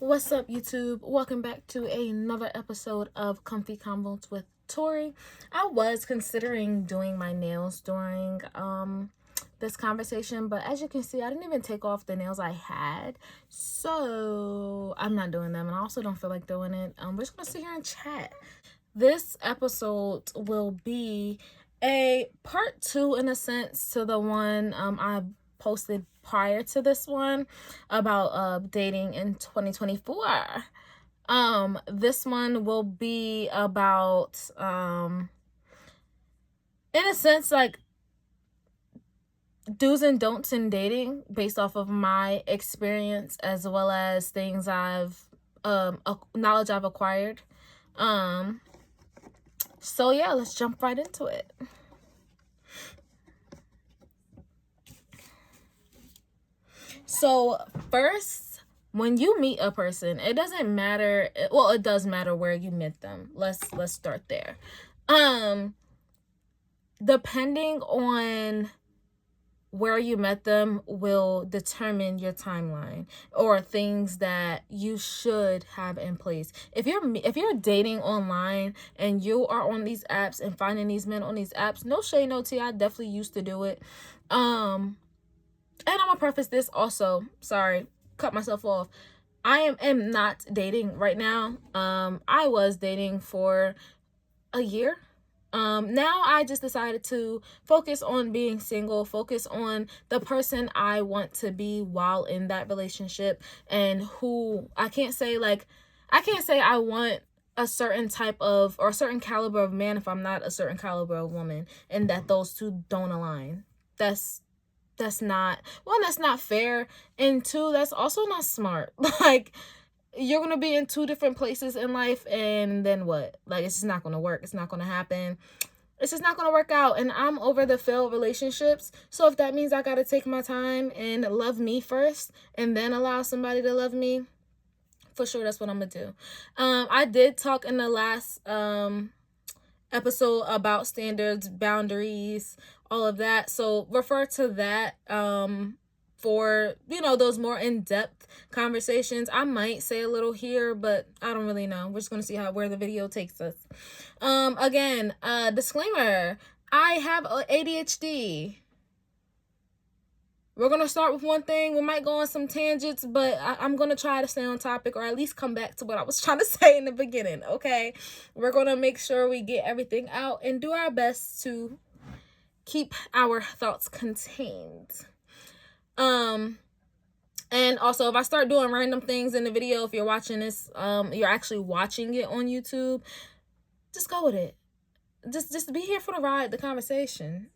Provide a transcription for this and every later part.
What's up, YouTube? Welcome back to another episode of Comfy Convos with Tori. I was considering doing my nails during this conversation, but as you can see, I didn't even take off the nails I had, so I'm not doing them, and I also don't feel like doing it. We're just gonna sit here and chat. This episode will be a part 2, in a sense, to the one I posted prior to this one about dating in 2024. This one will be about in a sense, like, do's and don'ts in dating based off of my experience, as well as things I've knowledge I've acquired. So yeah, let's jump right into it. So first, when you meet a person, it doesn't matter. Well, it does matter where you met them. Let's start there. Depending on where you met them will determine your timeline or things that you should have in place. If you're dating online and you are on these apps and finding these men on these apps, no shade, no tea. I definitely used to do it. And I'm gonna preface this also. Sorry, cut myself off. I am not dating right now. I was dating for a year. Now I just decided to focus on being single, focus on the person I want to be while in that relationship, and who I can't say I want a certain type of or a certain caliber of man if I'm not a certain caliber of woman, and that those two don't align. That's not, one, that's not fair, and two, that's also not smart. Like, you're gonna be in two different places in life, and then what? Like, it's just not gonna work. It's not gonna happen. It's just not gonna work out. And I'm over the failed relationships. So if that means I gotta take my time and love me first and then allow somebody to love me, for sure that's what I'm gonna do. I did talk in the last episode about standards, boundaries, all of that. So refer to that for, those more in-depth conversations. I might say a little here, but I don't really know. We're just going to see where the video takes us. Again, disclaimer, I have ADHD. We're going to start with one thing. We might go on some tangents, but I'm going to try to stay on topic, or at least come back to what I was trying to say in the beginning, okay? We're going to make sure we get everything out and do our best to keep our thoughts contained. And also, if I start doing random things in the video, if you're watching this, you're actually watching it on YouTube, just go with it. Just be here for the ride, the conversation.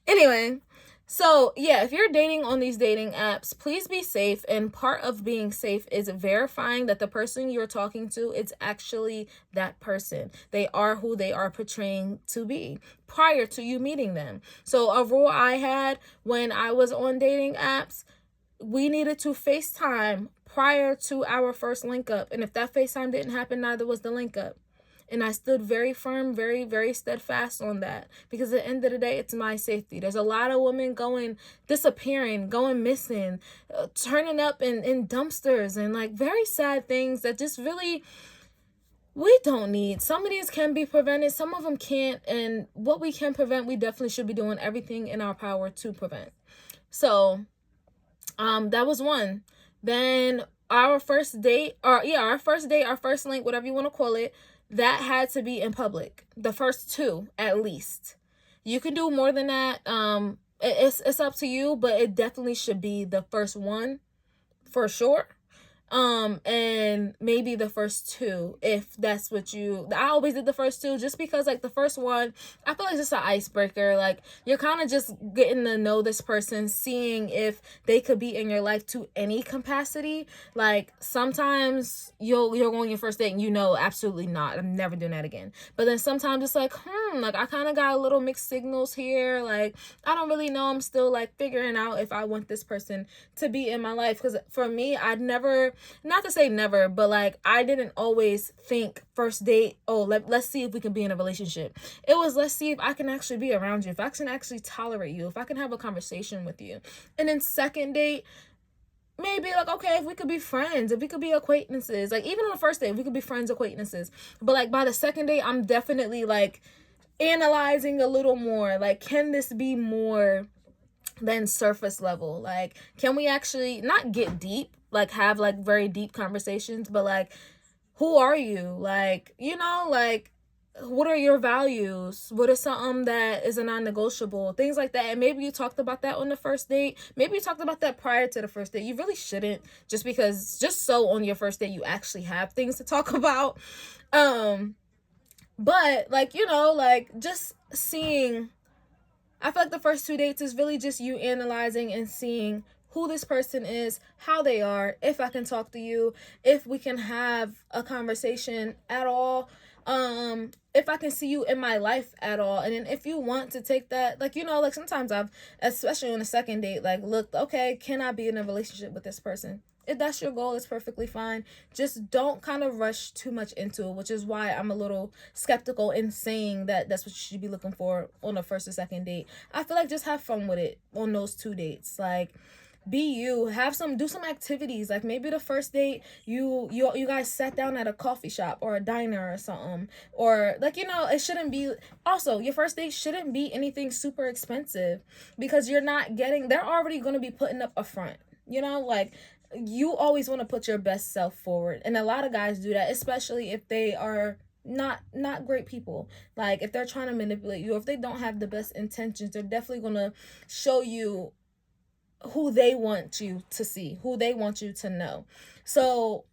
Anyway, so yeah, if you're dating on these dating apps, please be safe. And part of being safe is verifying that the person you're talking to is actually that person. They are who they are portraying to be prior to you meeting them. So a rule I had when I was on dating apps, we needed to FaceTime prior to our first link up. And if that FaceTime didn't happen, neither was the link up. And I stood very firm, very, very steadfast on that. Because at the end of the day, it's my safety. There's a lot of women disappearing, going missing, turning up in dumpsters, and like very sad things that just really, we don't need. Some of these can be prevented, some of them can't. And what we can prevent, we definitely should be doing everything in our power to prevent. So, that was one. Then our first link, whatever you want to call it, that had to be in public. The first two, at least. You can do more than that. It's up to you, but it definitely should be the first one, for sure. And maybe the first two, if that's what I always did the first two, just because, like, the first one, I feel like it's just an icebreaker. Like, you're kind of just getting to know this person, seeing if they could be in your life to any capacity. Like, sometimes you'll go on your first date and absolutely not, I'm never doing that again. But then sometimes it's like, like, I kind of got a little mixed signals here. Like, I don't really know. I'm still, like, figuring out if I want this person to be in my life. Because for me, I'd never, not to say never, but like, I didn't always think first date, let's see if we can be in a relationship. It was, let's see if I can actually be around you, if I can actually tolerate you, if I can have a conversation with you. And then second date, maybe like, okay, if we could be friends, if we could be acquaintances, like even on the first date we could be friends, acquaintances, but like by the second date I'm definitely like analyzing a little more, like can this be more than surface level? Like can we actually not get deep, like have like very deep conversations, but like who are you, like, you know, like what are your values, what is something that is a non-negotiable, things like that. And maybe you talked about that on the first date, maybe you talked about that prior to the first date. You really shouldn't, just because just so on your first date you actually have things to talk about. But like, you know, like just seeing, I feel like the first 2 dates is really just you analyzing and seeing who this person is, how they are, if I can talk to you, if we can have a conversation at all, if I can see you in my life at all. And then if you want to take that, like, you know, like sometimes I've, especially on a second date, like look, okay, can I be in a relationship with this person? If that's your goal, it's perfectly fine. Just don't kind of rush too much into it, which is why I'm a little skeptical in saying that that's what you should be looking for on the first or second date. I feel like just have fun with it on those 2 dates. Like be you, have some, do some activities. Like maybe the first date you guys sat down at a coffee shop or a diner or something, or like, you know, it shouldn't be, also your first date shouldn't be anything super expensive, because you're not getting, they're already going to be putting up a front, you know, like you always want to put your best self forward, and a lot of guys do that, especially if they are not great people. Like if they're trying to manipulate you, if they don't have the best intentions, they're definitely going to show you who they want you to see, who they want you to know. So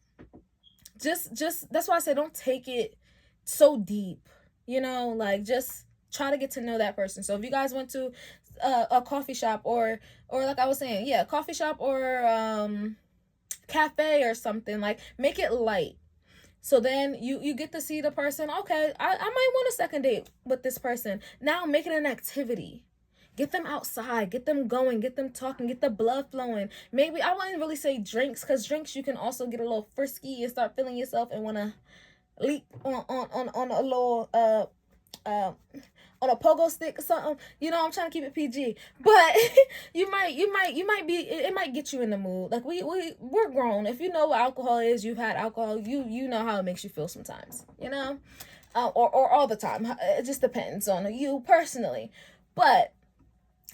just that's why I say don't take it so deep, you know, like just try to get to know that person. So if you guys went to a coffee shop, or like I was saying, yeah, coffee shop or cafe or something, like make it light. So then you get to see the person. Okay, I might want a second date with this person. Now make it an activity. Get them outside, get them going, get them talking, get the blood flowing. Maybe I wouldn't really say drinks, because drinks you can also get a little frisky and start feeling yourself and want to leap on a little uh on a pogo stick or something. You know, I'm trying to keep it PG, but you might be, it might get you in the mood. Like we're grown. If you know what alcohol is, you've had alcohol, you know how it makes you feel sometimes, you know, or all the time. It just depends on you personally. But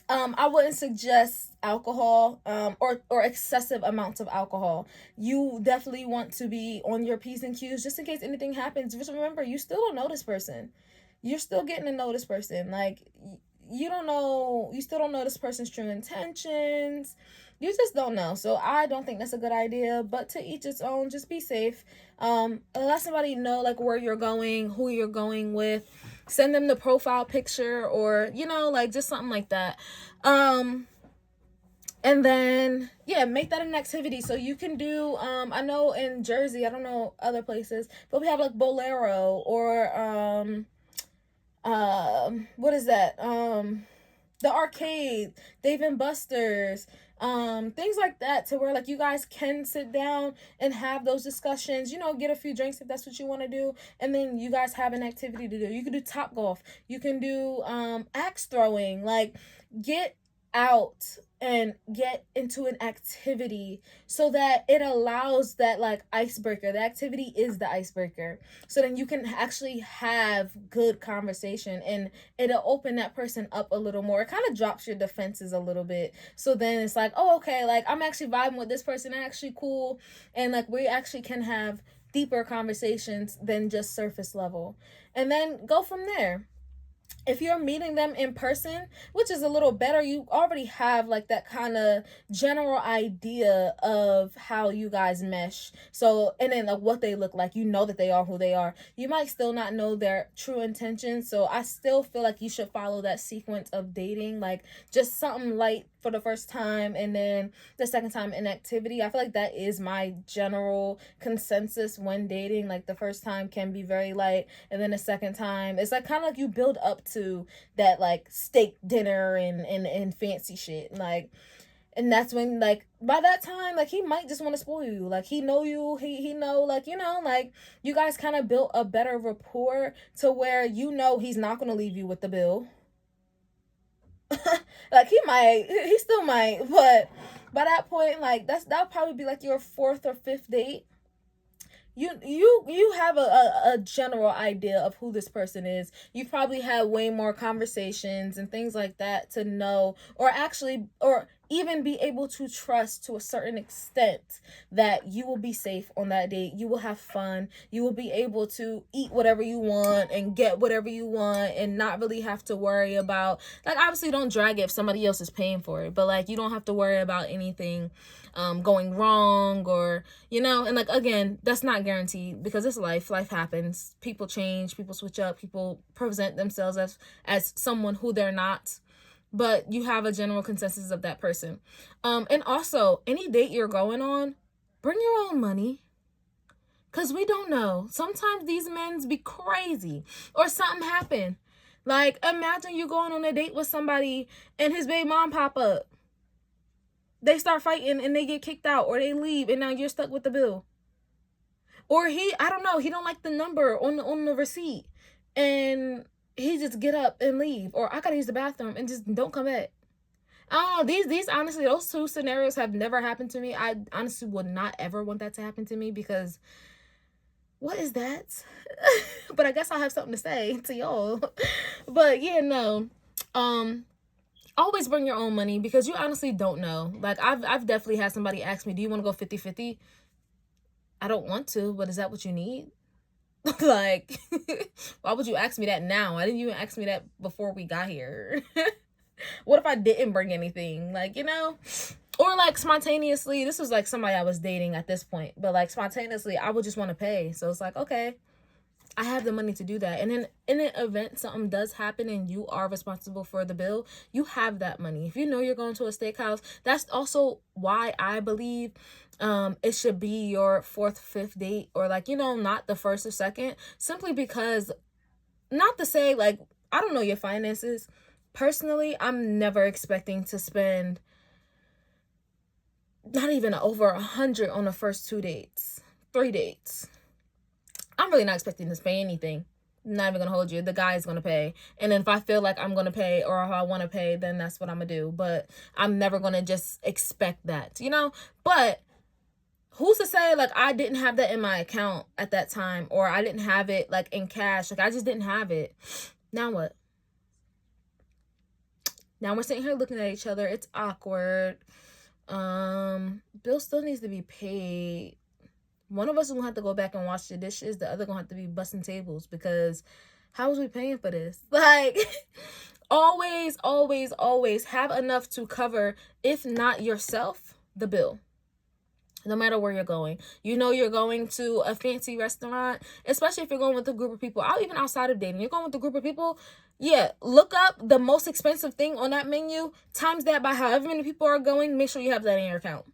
I wouldn't suggest alcohol, or excessive amounts of alcohol. You definitely want to be on your P's and Q's, just in case anything happens. Just remember, you still don't know this person. You're still getting to know this person. Like you don't know, you still don't know this person's true intentions. You just don't know. So I don't think that's a good idea. But to each its own. Just be safe. Let somebody know like where you're going, who you're going with. Send them the profile picture, or you know, like just something like that. And then yeah, make that an activity. So you can do I know in Jersey, I don't know other places, but we have like Bolero, or what is that, the arcade, Dave and Buster's, things like that, to where like you guys can sit down and have those discussions, you know, get a few drinks if that's what you want to do, and then you guys have an activity to do. You can do Top Golf, you can do axe throwing. Like get out and get into an activity, so that it allows that like icebreaker. The activity is the icebreaker, so then you can actually have good conversation, and it'll open that person up a little more. It kind of drops your defenses a little bit, so then it's like, oh okay, like I'm actually vibing with this person, they're actually cool, and like we actually can have deeper conversations than just surface level, and then go from there. If you're meeting them in person, which is a little better, you already have like that kind of general idea of how you guys mesh. So, and then like what they look like, you know that they are who they are. You might still not know their true intentions. So I still feel like you should follow that sequence of dating, like just something light for the first time, and then the second time in activity. I feel like that is my general consensus when dating. Like the first time can be very light, and then the second time it's like kind of like you build up to that like steak dinner and fancy shit, like, and that's when like by that time like he might just want to spoil you. Like he know you, he know, like, you know, like you guys kind of built a better rapport to where you know he's not going to leave you with the bill. Like he still might, but by that point, like that'll probably be like your fourth or fifth date. You have a general idea of who this person is. You probably had way more conversations and things like that to know, or actually, or even be able to trust to a certain extent that you will be safe on that date. You will have fun. You will be able to eat whatever you want and get whatever you want and not really have to worry about, like, obviously don't drag it if somebody else is paying for it, but like you don't have to worry about anything going wrong, or and like, again, that's not guaranteed because it's life happens, people change, people switch up, people present themselves as someone who they're not, but you have a general consensus of that person. And also, any date you're going on, bring your own money. Because we don't know. Sometimes these men's be crazy. Or something happen. Like, imagine you going on a date with somebody and his baby mom pop up. They start fighting and they get kicked out, or they leave and now you're stuck with the bill. Or I don't know, he don't like the number on the receipt and he just get up and leave. Or I gotta use the bathroom and just don't come back. I don't know. These honestly, those two scenarios have never happened to me. I honestly would not ever want that to happen to me, because what is that? But I guess I have something to say to y'all. But yeah, no. Always bring your own money, because you honestly don't know. Like, I've definitely had somebody ask me, do you want to go 50-50? I don't want to, but is that what you need? Like, why would you ask me that now? Why didn't you ask me that before we got here? What if I didn't bring anything? Like, or like spontaneously, this was like somebody I was dating at this point, but like spontaneously, I would just want to pay. So it's like, okay, I have the money to do that. And then in an event something does happen and you are responsible for the bill, you have that money. If you know you're going to a steakhouse, that's also why I believe it should be your fourth, fifth date, or like, not the first or second, simply because, not to say like, I don't know your finances. Personally, I'm never expecting to spend not even over 100 on the first 2 dates, 3 dates. I'm really not expecting to pay anything. I'm not even gonna hold you. The guy is gonna pay. And then if I feel like I'm gonna pay, or if I wanna pay, then that's what I'm gonna do. But I'm never gonna just expect that, But who's to say, like, I didn't have that in my account at that time, or I didn't have it like in cash. Like, I just didn't have it. Now what? Now we're sitting here looking at each other. It's awkward. Bill still needs to be paid. One of us is gonna have to go back and wash the dishes. The other gonna have to be busting tables, because how was we paying for this? Like, always have enough to cover, if not yourself, the bill. No matter where you're going. You're going to a fancy restaurant, especially if you're going with a group of people. Even outside of dating, you're going with a group of people. Yeah, look up the most expensive thing on that menu, times that by however many people are going. Make sure you have that in your account.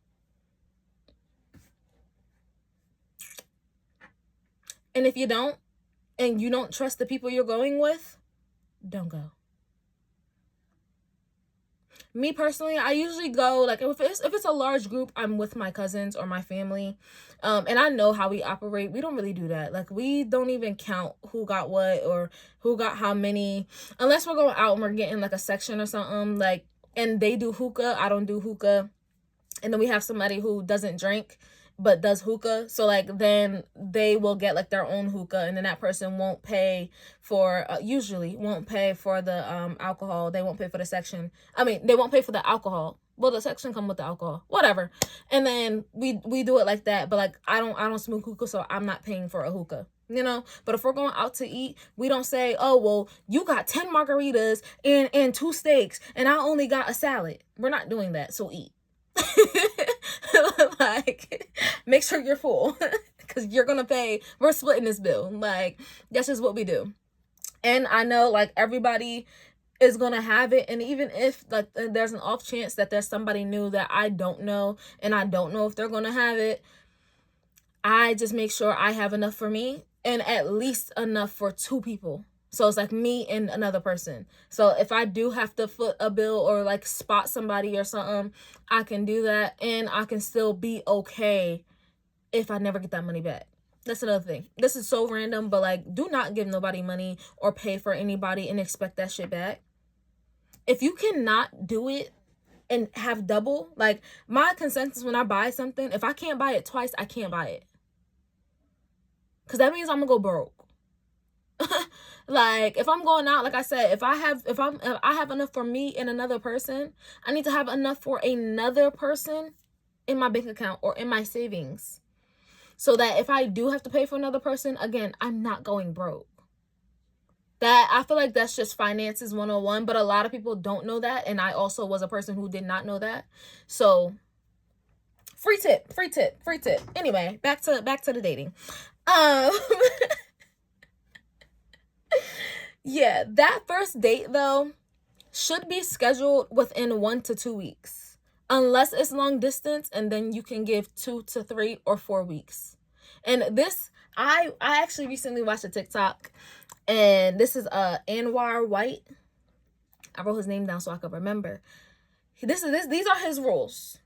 And if you don't, and you don't trust the people you're going with, don't go. Me personally, I usually go, like, if it's a large group, I'm with my cousins or my family, and I know how we operate. We don't really do that. Like, we don't even count who got what or who got how many, unless we're going out and we're getting like a section or something, like, and they do hookah. I don't do hookah. And then we have somebody who doesn't drink but does hookah, so like then they will get like their own hookah, and then that person won't pay for usually won't pay for the alcohol. They won't pay for the section. They won't pay for the alcohol. Well, the section come with the alcohol, whatever. And then we do it like that. But like, I don't smoke hookah, so I'm not paying for a hookah. But if we're going out to eat, we don't say, oh, well, you got 10 margaritas and 2 steaks and I only got a salad. We're not doing that, so eat. Like, make sure you're full, because you're gonna pay. We're splitting this bill. Like, that's just what we do. And I know, like, everybody is gonna have it, and even if like there's an off chance that there's somebody new that I don't know, and I don't know if they're gonna have it, I just make sure I have enough for me and at least enough for 2 people. So it's like me and another person. So if I do have to foot a bill or like spot somebody or something, I can do that, and I can still be okay if I never get that money back. That's another thing. This is so random, but like, do not give nobody money or pay for anybody and expect that shit back. If you cannot do it and have double. Like, my consensus when I buy something, if I can't buy it twice, I can't buy it. Because that means I'm going to go broke. Like, if I'm going out, like I said, if I have enough for me and another person, I need to have enough for another person in my bank account or in my savings, so that if I do have to pay for another person, again, I'm not going broke. That, I feel like that's just finances 101, but a lot of people don't know that, and I also was a person who did not know that. So free tip. Anyway, back to the dating. Yeah, that first date though should be scheduled within 1 to 2 weeks, unless it's long distance, and then you can give 2 to 3 or 4 weeks. And this, I actually recently watched a TikTok, and this is Anwar White. I wrote his name down so I could remember. These are his rules.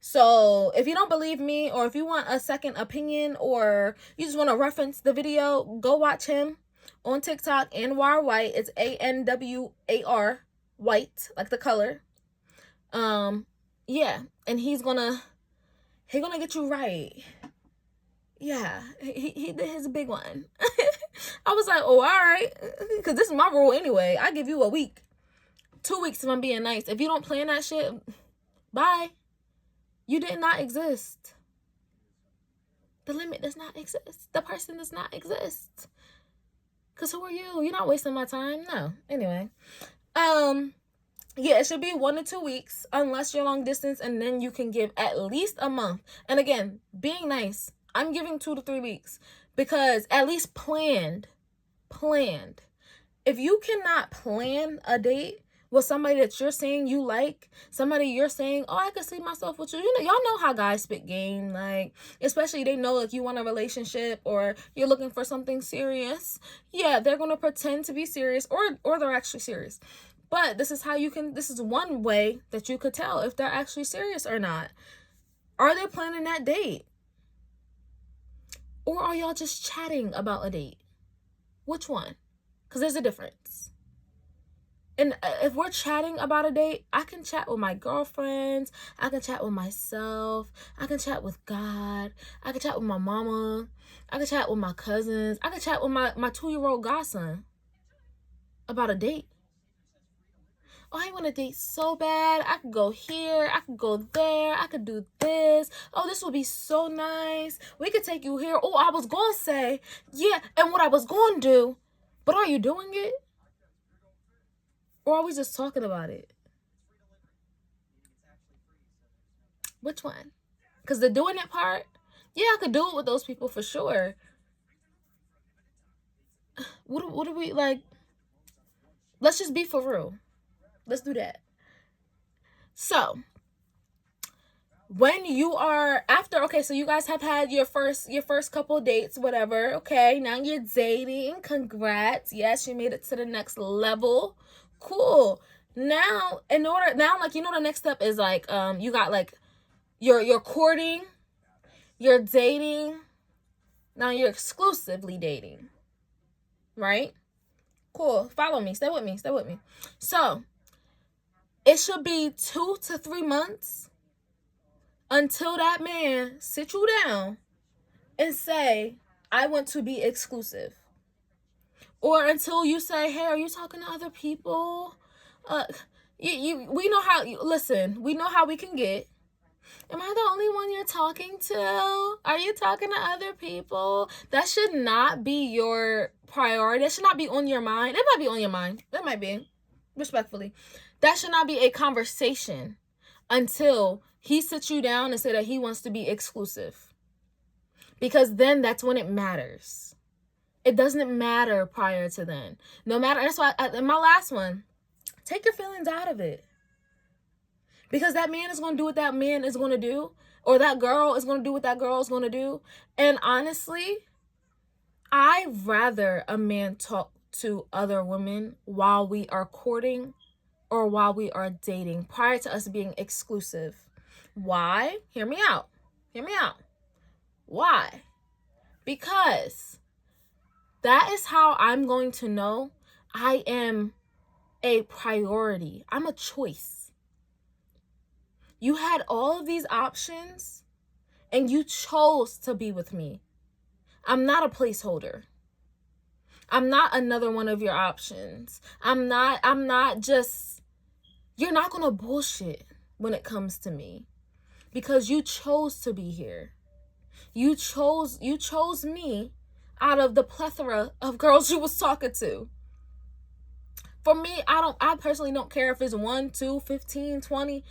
So if you don't believe me, or if you want a second opinion, or you just want to reference the video, go watch him on TikTok, Anwar White. It's ANWAR White, like the color. Yeah, and he's gonna get you right. Yeah, he did his big one. I was like, oh, all right, because this is my rule anyway. I give you a week, 2 weeks if I'm being nice. If you don't plan that shit, bye. You did not exist. The limit does not exist. The person does not exist. Because who are you? You're not wasting my time. No. Anyway. Yeah, it should be 1 to 2 weeks, unless you're long distance, and then you can give at least a month. And again, being nice, I'm giving 2 to 3 weeks, because at least planned. If you cannot plan a date with somebody that you're saying you like, somebody you're saying, oh, I could see myself with you. You know, y'all know how guys spit game, like, especially they know, like, you want a relationship or you're looking for something serious. Yeah, they're gonna pretend to be serious, or they're actually serious. But this is one way that you could tell if they're actually serious or not. Are they planning that date? Or are y'all just chatting about a date? Which one? Because there's a difference. And if we're chatting about a date, I can chat with my girlfriends. I can chat with myself. I can chat with God. I can chat with my mama. I can chat with my cousins. I can chat with my 2-year-old godson about a date. Oh, I want to date so bad. I could go here. I could go there. I could do this. Oh, this would be so nice. We could take you here. Oh, I was going to say, yeah, and what I was going to do. But are you doing it? Or are we just talking about it? Which one? Because the doing it part, yeah, I could do it with those people for sure. What do we, like, let's just be for real. Let's do that. So, when you are okay, so you guys have had your first couple dates, whatever. Okay, now you're dating. Congrats. Yes, you made it to the next level. Cool. Now, like, you know, the next step is like, you got like, you're courting, you're dating. Now you're exclusively dating. Right? Cool. Follow me. Stay with me. So, it should be 2 to 3 months until that man sit you down and say, I want to be exclusive. Or until you say, hey, are you talking to other people? We know how, listen, we know how we can get. Am I the only one you're talking to? Are you talking to other people? That should not be your priority. That should not be on your mind. It might be on your mind. That might be, respectfully. That should not be a conversation until he sits you down and say that he wants to be exclusive. Because then that's when it matters. It doesn't matter prior to then. No matter, that's why in my last one, take your feelings out of it. Because that man is going to do what that man is going to do. Or that girl is going to do what that girl is going to do. And honestly, I'd rather a man talk to other women while we are courting or while we are dating prior to us being exclusive. Why? Hear me out. Why? Because that is how I'm going to know I am a priority. I'm a choice. You had all of these options and you chose to be with me. I'm not a placeholder. I'm not another one of your options. I'm not just, you're not going to bullshit when it comes to me because you chose to be here. You chose me out of the plethora of girls you was talking to. For me, I personally don't care if it's 1, 2, 15, 20.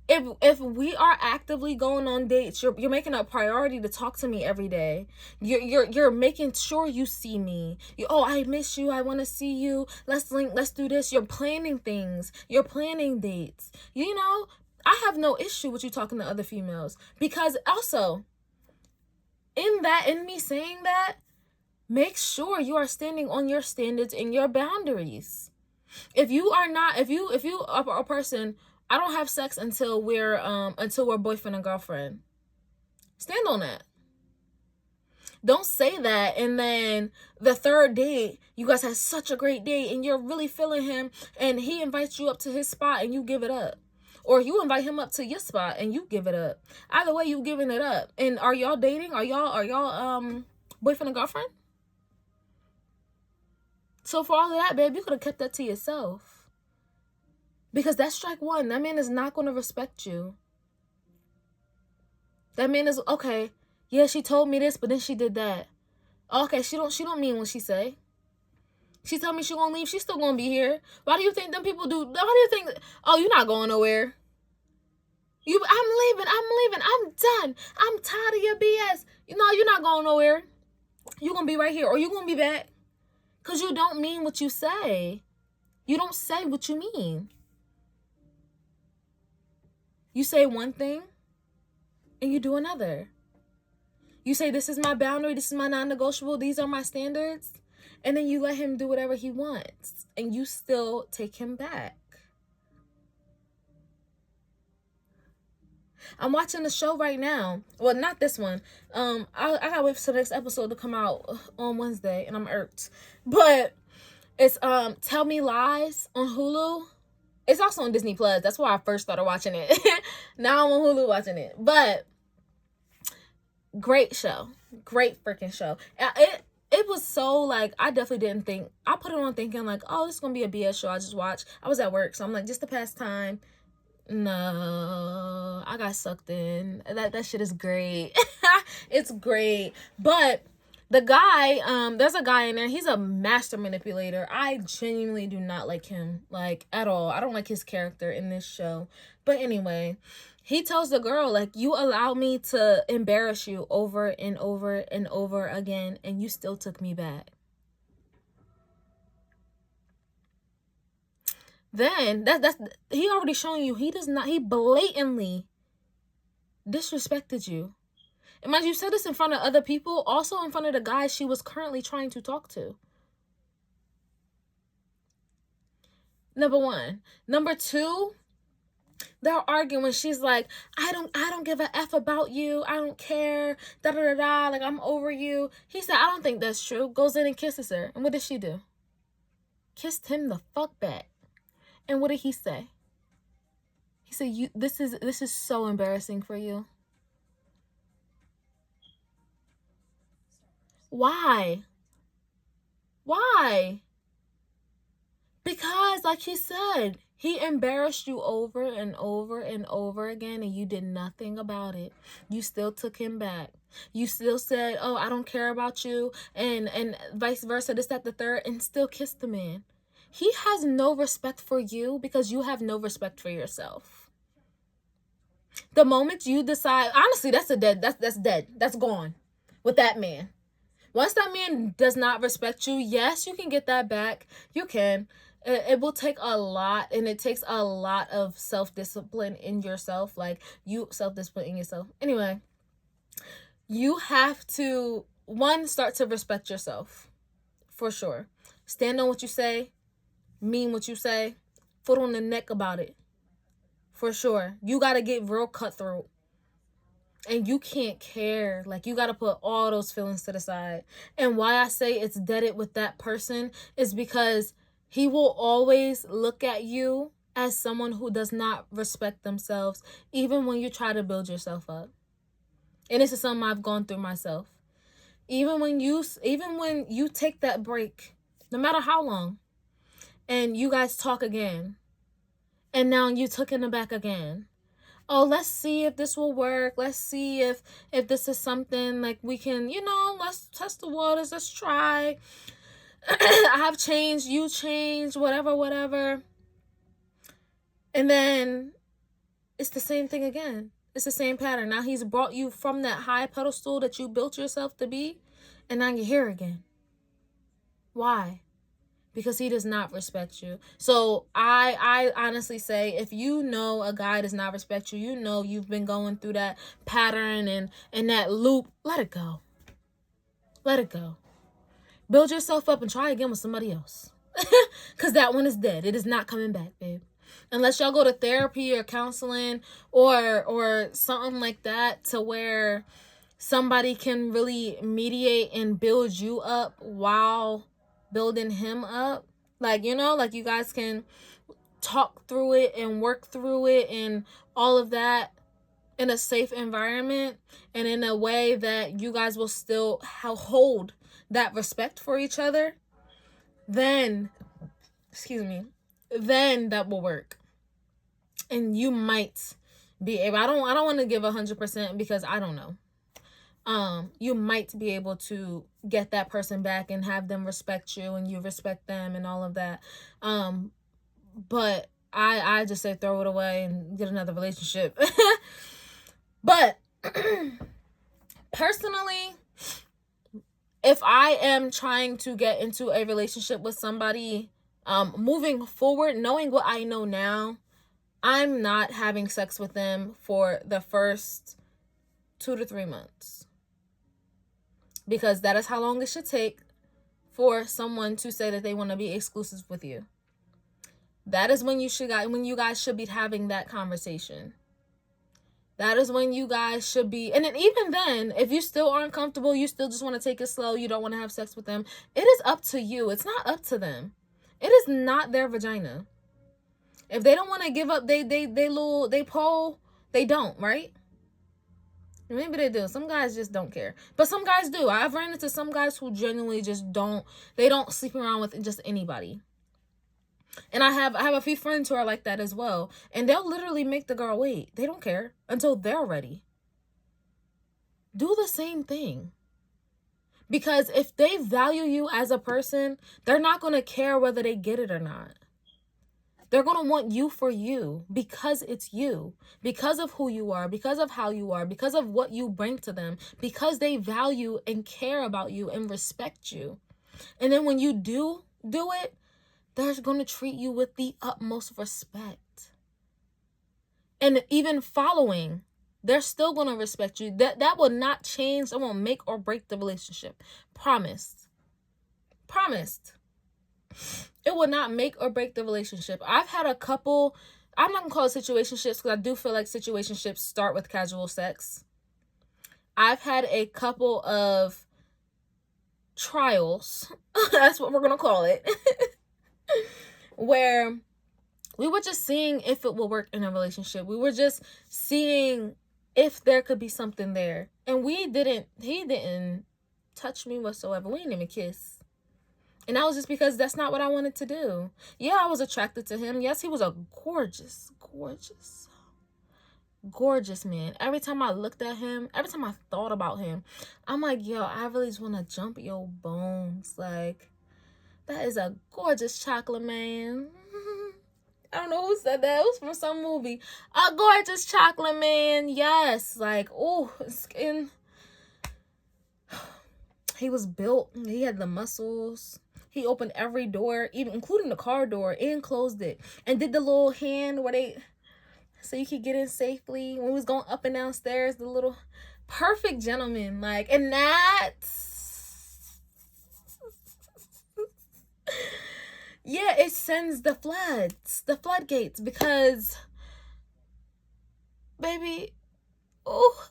If we are actively going on dates, you're making a priority to talk to me every day. You're making sure you see me. I miss you. I want to see you. Let's link. Let's do this. You're planning things. You're planning dates. I have no issue with you talking to other females, because also in me saying that, make sure you are standing on your standards and your boundaries. If you are a person, I don't have sex until we're boyfriend and girlfriend. Stand on that. Don't say that and then the third date, you guys had such a great date and you're really feeling him and he invites you up to his spot and you give it up. Or you invite him up to your spot and you give it up. Either way, you giving it up. And are y'all dating? Are y'all boyfriend and girlfriend? So for all of that, babe, you could have kept that to yourself. Because that's strike one. That man is not going to respect you. That man is, okay, yeah, she told me this, but then she did that. Okay, she don't mean what she say. She told me she gonna leave. She's still gonna be here. Why do you think them people do? Why do you think? Oh, you're not going nowhere. I'm leaving. I'm done. I'm tired of your BS. You're not going nowhere. You're gonna be right here, or you gonna be back. Cause you don't mean what you say. You don't say what you mean. You say one thing, and you do another. You say, this is my boundary, this is my non-negotiable, these are my standards. And then you let him do whatever he wants. And you still take him back. I'm watching the show right now. Well, not this one. I gotta wait for the next episode to come out on Wednesday, and I'm irked. But it's Tell Me Lies on Hulu. It's also on Disney Plus. That's why I first started watching it. Now I'm on Hulu watching it. But great show. Great freaking show. It was so, like, I definitely didn't think. I put it on thinking, like, oh, this is going to be a BS show I just watched. I was at work, so I'm like, just to pass time. No, I got sucked in. That shit is great. It's great. But the guy, there's a guy in there. He's a master manipulator. I genuinely do not like him, like, at all. I don't like his character in this show. But anyway, he tells the girl, like, you allow me to embarrass you over and over and over again, and you still took me back. Then that's he already showing you he blatantly disrespected you. And mind you, said this in front of other people, also in front of the guy she was currently trying to talk to. Number one. Number two, they're arguing. She's like, I don't give a F about you. I don't care. Da da da da. Like, I'm over you. He said, I don't think that's true. Goes in and kisses her. And what did she do? Kissed him the fuck back. And what did he say? He said, this is so embarrassing for you. Why? Why? Because, like he said, he embarrassed you over and over and over again, and you did nothing about it. You still took him back. You still said, oh, I don't care about you, and vice versa, this, that, the third, and still kissed the man. He has no respect for you because you have no respect for yourself. The moment you decide, honestly, that's dead. That's gone with that man. Once that man does not respect you, yes, you can get that back. You can. It will take a lot, and it takes a lot of self-discipline in yourself. Like, you self-discipline in yourself. Anyway, you have to, one, start to respect yourself. For sure. Stand on what you say. Mean what you say. Foot on the neck about it. For sure. You got to get real cutthroat. And you can't care. Like, you got to put all those feelings to the side. And why I say it's deaded with that person is because he will always look at you as someone who does not respect themselves, even when you try to build yourself up. And this is something I've gone through myself. Even when you take that break, no matter how long, and you guys talk again, and now you took in the back again. Oh, let's see if this will work. Let's see if this is something like we can, let's test the waters. Let's try. I have changed, you changed, whatever. And then it's the same thing again. It's the same pattern. Now he's brought you from that high pedestal that you built yourself to be, and now you're here again. Why? Because he does not respect you. So I honestly say, if you know a guy does not respect you, you've been going through that pattern and that loop, let it go. Let it go. Build yourself up and try again with somebody else. Because that one is dead. It is not coming back, babe. Unless y'all go to therapy or counseling or something like that, to where somebody can really mediate and build you up while building him up. Like, like you guys can talk through it and work through it and all of that in a safe environment and in a way that you guys will still hold that respect for each other. Then that will work. And you might be able, I don't want to give 100% because I don't know. You might be able to get that person back and have them respect you and you respect them and all of that. But I just say throw it away and get another relationship. But personally, if I am trying to get into a relationship with somebody, moving forward, knowing what I know now, I'm not having sex with them for the first 2 to 3 months. Because that is how long it should take for someone to say that they want to be exclusive with you. That is when you guys should be having that conversation. That is when you guys should be, and then even then, if you still aren't comfortable, you still just want to take it slow, you don't want to have sex with them, it is up to you. It's not up to them. It is not their vagina. If they don't want to give up they pole, they don't, right? Maybe they do. Some guys just don't care. But some guys do. I've ran into some guys who genuinely just don't sleep around with just anybody. And I have a few friends who are like that as well. And they'll literally make the girl wait. They don't care until they're ready. Do the same thing. Because if they value you as a person, they're not going to care whether they get it or not. They're going to want you for you because it's you, because of who you are, because of how you are, because of what you bring to them, because they value and care about you and respect you. And then when you do it, they're going to treat you with the utmost respect. And even following, they're still going to respect you. That will not change. It won't make or break the relationship. Promised. It will not make or break the relationship. I've had a couple, I'm not going to call it situationships because I do feel like situationships start with casual sex. I've had a couple of trials, that's what we're going to call it, where we were just seeing if it will work in a relationship. We were just seeing if there could be something there. And he didn't touch me whatsoever. We didn't even kiss. And that was just because that's not what I wanted to do. Yeah, I was attracted to him. Yes, he was a gorgeous man. Every time I looked at him, every time I thought about him, I'm like, yo, I really just want to jump your bones. Like, that is a gorgeous chocolate man. I don't know who said that. It was from some movie. A gorgeous chocolate man. Yes. Like, oh, skin. He was built. He had the muscles. He opened every door, even including the car door, and closed it. And did the little hand so you could get in safely. When we was going up and down stairs, the little perfect gentleman. Like, and yeah, it sends the floodgates, because, baby, oh.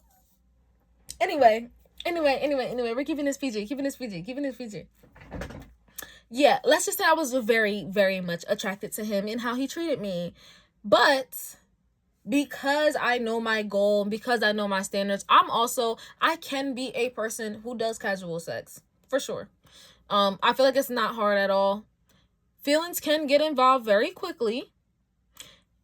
Anyway, we're keeping this PG. yeah, let's just say I was very, very much attracted to him and how he treated me. But because I know my goal, because I know my standards, I can be a person who does casual sex. For sure. I feel like it's not hard at all. Feelings can get involved very quickly.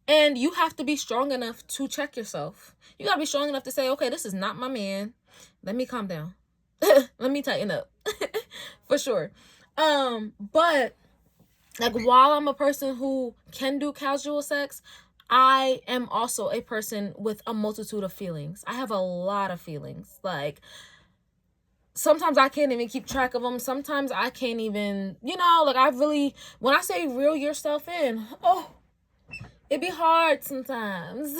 And you have to be strong enough to check yourself. You gotta be strong enough to say, okay, this is not my man. Let me calm down. Let me tighten up. For sure. But like, while I'm a person who can do casual sex, I am also a person with a multitude of feelings. I have a lot of feelings. Like, sometimes I can't even keep track of them. Sometimes I can't even, like, when I say reel yourself in, oh, it be hard sometimes.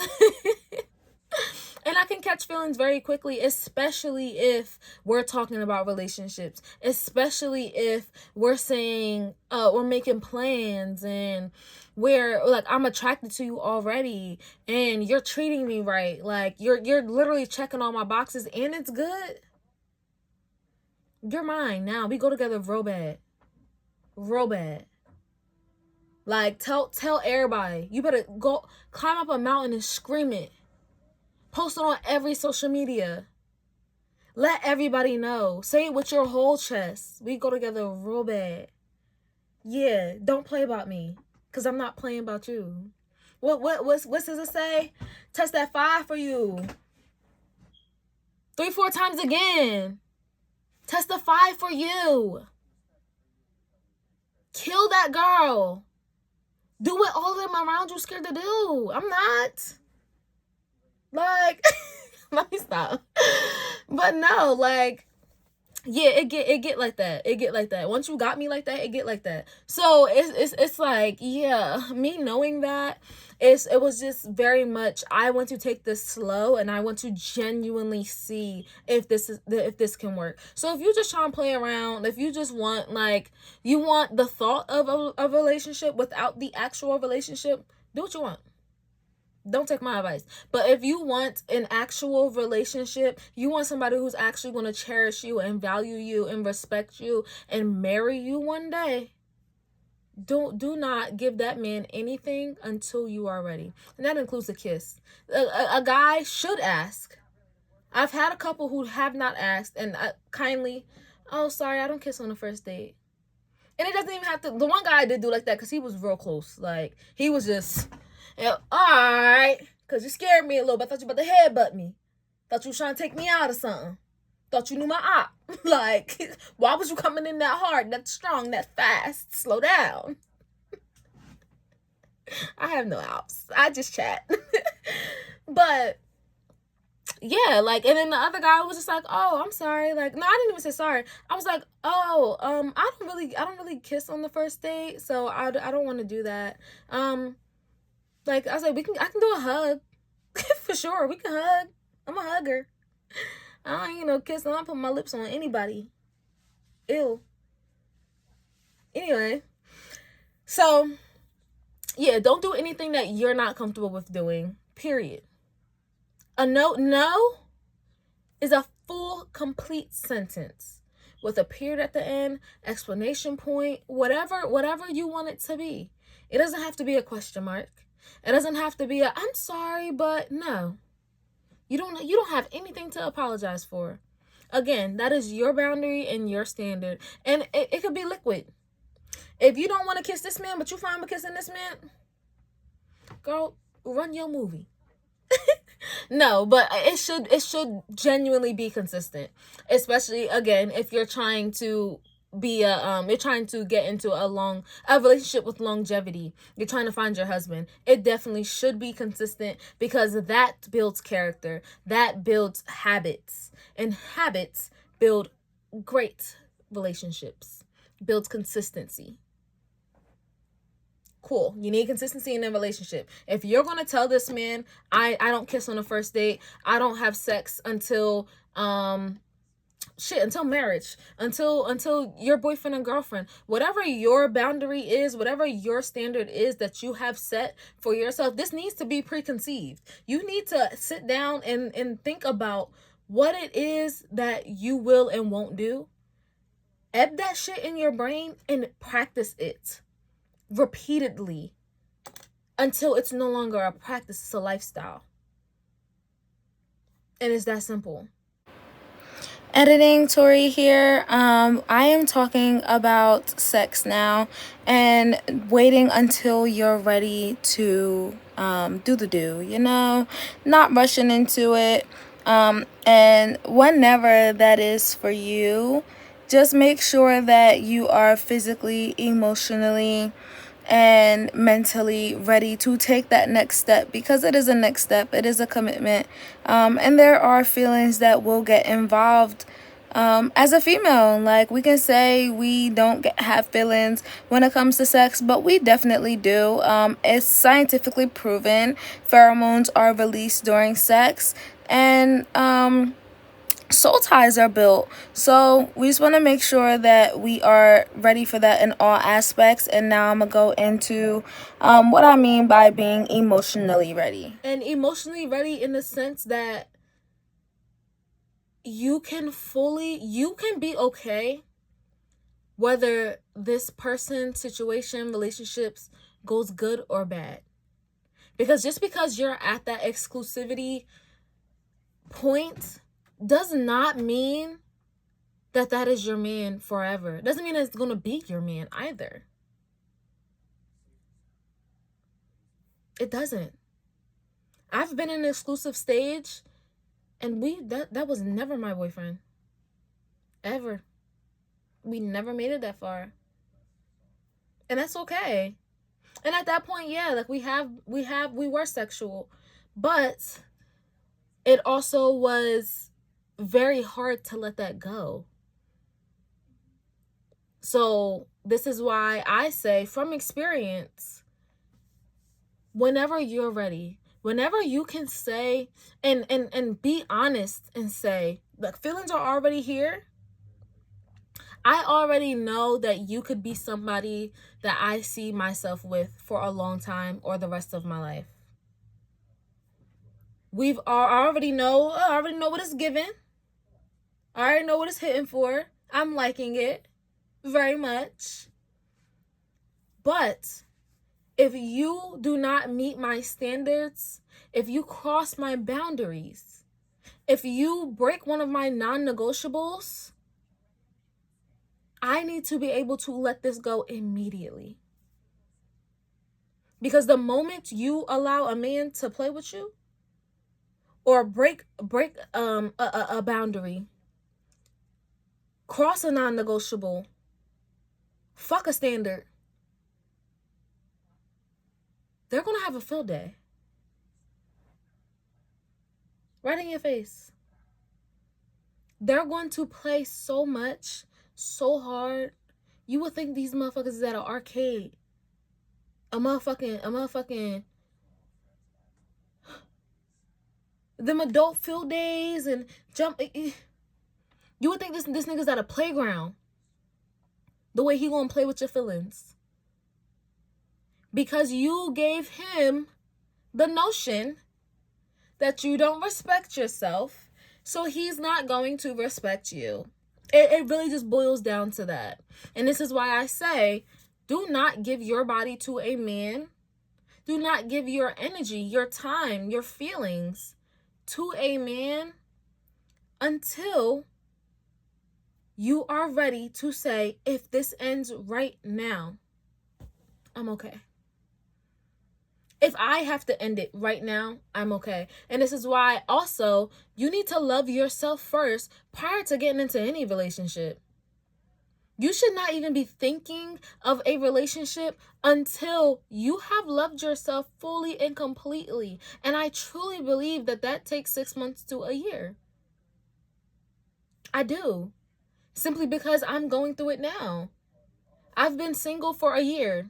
And I can catch feelings very quickly, especially if we're talking about relationships, especially if we're saying, we're making plans and we're like, I'm attracted to you already and you're treating me right. Like, you're literally checking all my boxes and it's good. You're mine now. We go together real bad. Real bad. Like, tell everybody. You better go climb up a mountain and scream it. Post it on every social media. Let everybody know. Say it with your whole chest. We go together real bad. Yeah, don't play about me, cause I'm not playing about you. What does it say? Test that 5 for you. 3-4 times again. Test the 5 for you. Kill that girl. Do what all of them around you scared to do. I'm not. Like, let me stop. But no, like, yeah, it get like that. It get like that. Once you got me like that, it get like that. So it's like, yeah, me knowing that, it was just very much, I want to take this slow and I want to genuinely see if this can work. So if you just trying to play around, if you just want, like, you want the thought of a relationship without the actual relationship, do what you want. Don't take my advice. But if you want an actual relationship, you want somebody who's actually going to cherish you and value you and respect you and marry you one day, do not give that man anything until you are ready. And that includes a kiss. A guy should ask. I've had a couple who have not asked and kindly, oh, sorry, I don't kiss on the first date. And it doesn't even have to, the one guy I did do like that because he was real close. Like, he was just, all right, because you scared me a little bit. I thought you were about to headbutt me. Thought you were trying to take me out or something. Thought you knew my op. Like, why was you coming in that hard, that strong, that fast? Slow down. I have no ops. I just chat. But yeah, like, and then the other guy was just like, oh, I'm sorry. Like, no, I didn't even say sorry. I was like, oh, I don't really kiss on the first date, so I don't want to do that. Like, I was like, I can do a hug. For sure, we can hug. I'm a hugger. I don't, kiss. I don't put my lips on anybody. Ew. Anyway, so yeah, don't do anything that you're not comfortable with doing. Period. A no is a full, complete sentence with a period at the end, explanation point, whatever you want it to be. It doesn't have to be a question mark. It doesn't have to be I'm sorry, but no. You don't have anything to apologize for. Again, that is your boundary and your standard. And it could be liquid. If you don't want to kiss this man, but you fine with kissing this man, girl, run your movie. No, but it should genuinely be consistent. Especially, again, if you're trying to be you're trying to get into a relationship with longevity, you're trying to find your husband, it definitely should be consistent, because that builds character, that builds habits, and habits build great relationships, builds consistency. Cool. You need consistency in a relationship. If you're going to tell this man, I don't kiss on the first date, I don't have sex until until marriage, until your boyfriend and girlfriend, whatever your boundary is, whatever your standard is that you have set for yourself, this needs to be preconceived. You need to sit down and think about what it is that you will and won't do, ebb that shit in your brain and practice it repeatedly until it's no longer a practice, it's a lifestyle. And it's that simple. Editing, Tori here. I am talking about sex now and waiting until you're ready to do the do, not rushing into it. And whenever that is for you, just make sure that you are physically, emotionally, and mentally ready to take that next step, because it is a next step, it is a commitment, and there are feelings that will get involved. As a female, like, we can say we don't have feelings when it comes to sex, but we definitely do. It's scientifically proven pheromones are released during sex, and soul ties are built. So we just want to make sure that we are ready for that in all aspects. And now I'm gonna go into what I mean by being emotionally ready. And emotionally ready in the sense that you can be okay whether this person, situation, relationships goes good or bad. Because just because you're at that exclusivity point does not mean that is your man forever. Doesn't mean it's gonna be your man either. It doesn't. I've been in an exclusive stage, and that was never my boyfriend. Ever. We never made it that far. And that's okay. And at that point, yeah, like we were sexual. But it also was very hard to let that go. So this is why I say, from experience, whenever you're ready, whenever you can say and be honest and say, look, feelings are already here. I already know that you could be somebody that I see myself with for a long time or the rest of my life. I already know what it's given. I already know what it's hitting for. I'm liking it very much. But if you do not meet my standards, if you cross my boundaries, if you break one of my non-negotiables, I need to be able to let this go immediately. Because the moment you allow a man to play with you or break a boundary, cross a non-negotiable, fuck a standard, they're gonna have a field day. Right in your face. They're going to play so much, so hard. You would think these motherfuckers is at an arcade. A motherfucking them adult field days and jump. You would think this nigga's at a playground. The way he gonna play with your feelings. Because you gave him the notion that you don't respect yourself, so he's not going to respect you. It really just boils down to that. And this is why I say, do not give your body to a man. Do not give your energy, your time, your feelings to a man until you are ready to say, if this ends right now, I'm okay. If I have to end it right now, I'm okay. And this is why also you need to love yourself first prior to getting into any relationship. You should not even be thinking of a relationship until you have loved yourself fully and completely. And I truly believe that takes 6 months to a year. I do. Simply because I'm going through it now. I've been single for a year.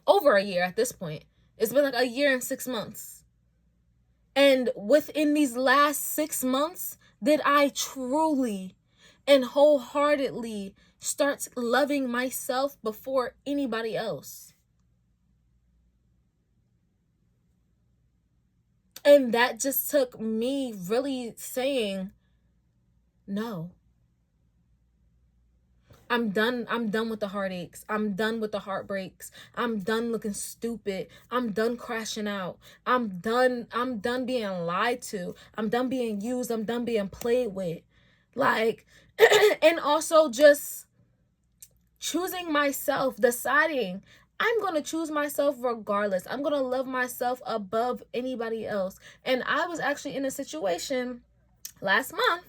Over a year at this point. It's been like a year and 6 months. And within these last 6 months, did I truly and wholeheartedly start loving myself before anybody else. And that just took me really saying, no. I'm done. I'm done with the heartaches. I'm done with the heartbreaks. I'm done looking stupid. I'm done crashing out. I'm done being lied to. I'm done being used. I'm done being played with. Like, and also just choosing myself, deciding I'm going to choose myself regardless. I'm going to love myself above anybody else. And I was actually in a situation last month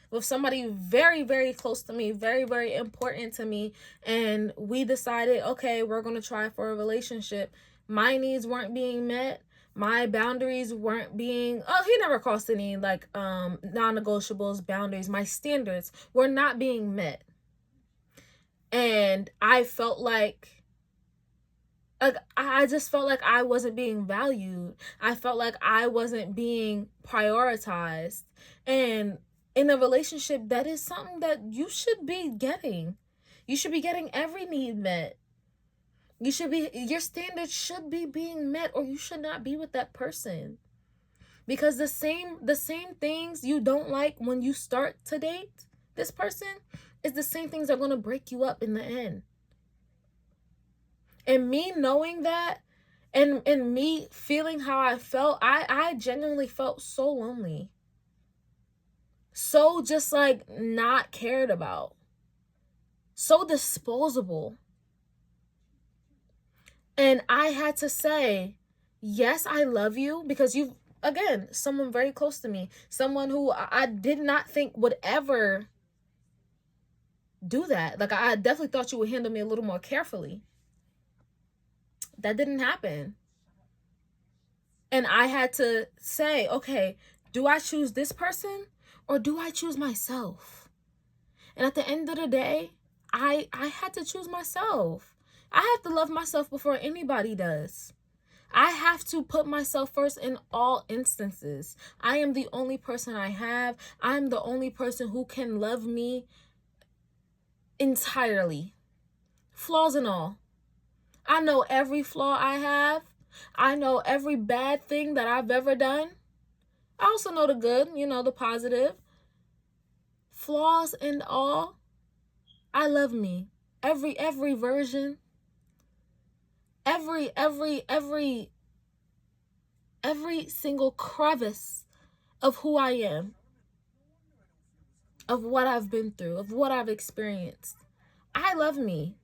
with somebody very, very close to me, very, very important to me. And we decided, okay, we're going to try for a relationship. My needs weren't being met. My boundaries weren't being, he never crossed any like non-negotiables, boundaries. My standards were not being met. And I felt like I just felt like I wasn't being valued. I felt like I wasn't being prioritized. And in a relationship, that is something that you should be getting. You should be getting every need met. Your standards should be being met, or you should not be with that person. Because the same things you don't like when you start to date this person is the same things that are going to break you up in the end. And me knowing that, and me feeling how I felt, I genuinely felt so lonely. So just like not cared about. So disposable. And I had to say, yes, I love you, because you've, again, someone very close to me, someone who I did not think would ever do that. Like, I definitely thought you would handle me a little more carefully. That didn't happen. And I had to say, okay, do I choose this person or do I choose myself? And at the end of the day, I had to choose myself. I have to love myself before anybody does. I have to put myself first in all instances. I am the only person I have. I'm the only person who can love me entirely. Flaws and all. I know every flaw I have. I know every bad thing that I've ever done. I also know the good, the positive. Flaws and all. I love me. Every version. Every single crevice of who I am. Of what I've been through. Of what I've experienced. I love me.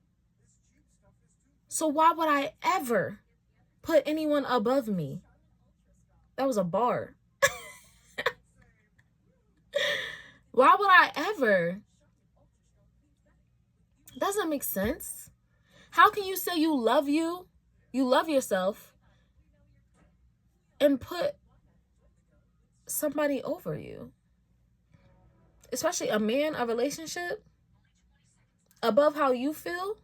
So why would I ever put anyone above me? That was a bar. Why would I ever? Doesn't make sense. How can you say you love yourself, and put somebody over you? Especially a man, a relationship, above how you feel,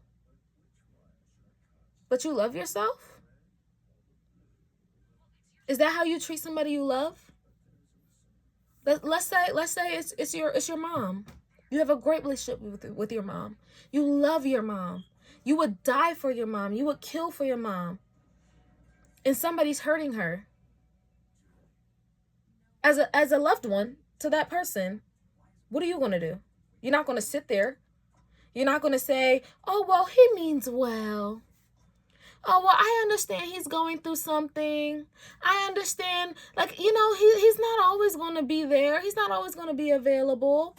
but you love yourself? Is that how you treat somebody you love? Let's say it's your mom. You have a great relationship with your mom. You love your mom. You would die for your mom. You would kill for your mom. And somebody's hurting her. As a loved one to that person, what are you going to do? You're not going to sit there. You're not going to say, oh, well, he means well. Oh, well, I understand he's going through something. I understand, he's not always going to be there. He's not always going to be available.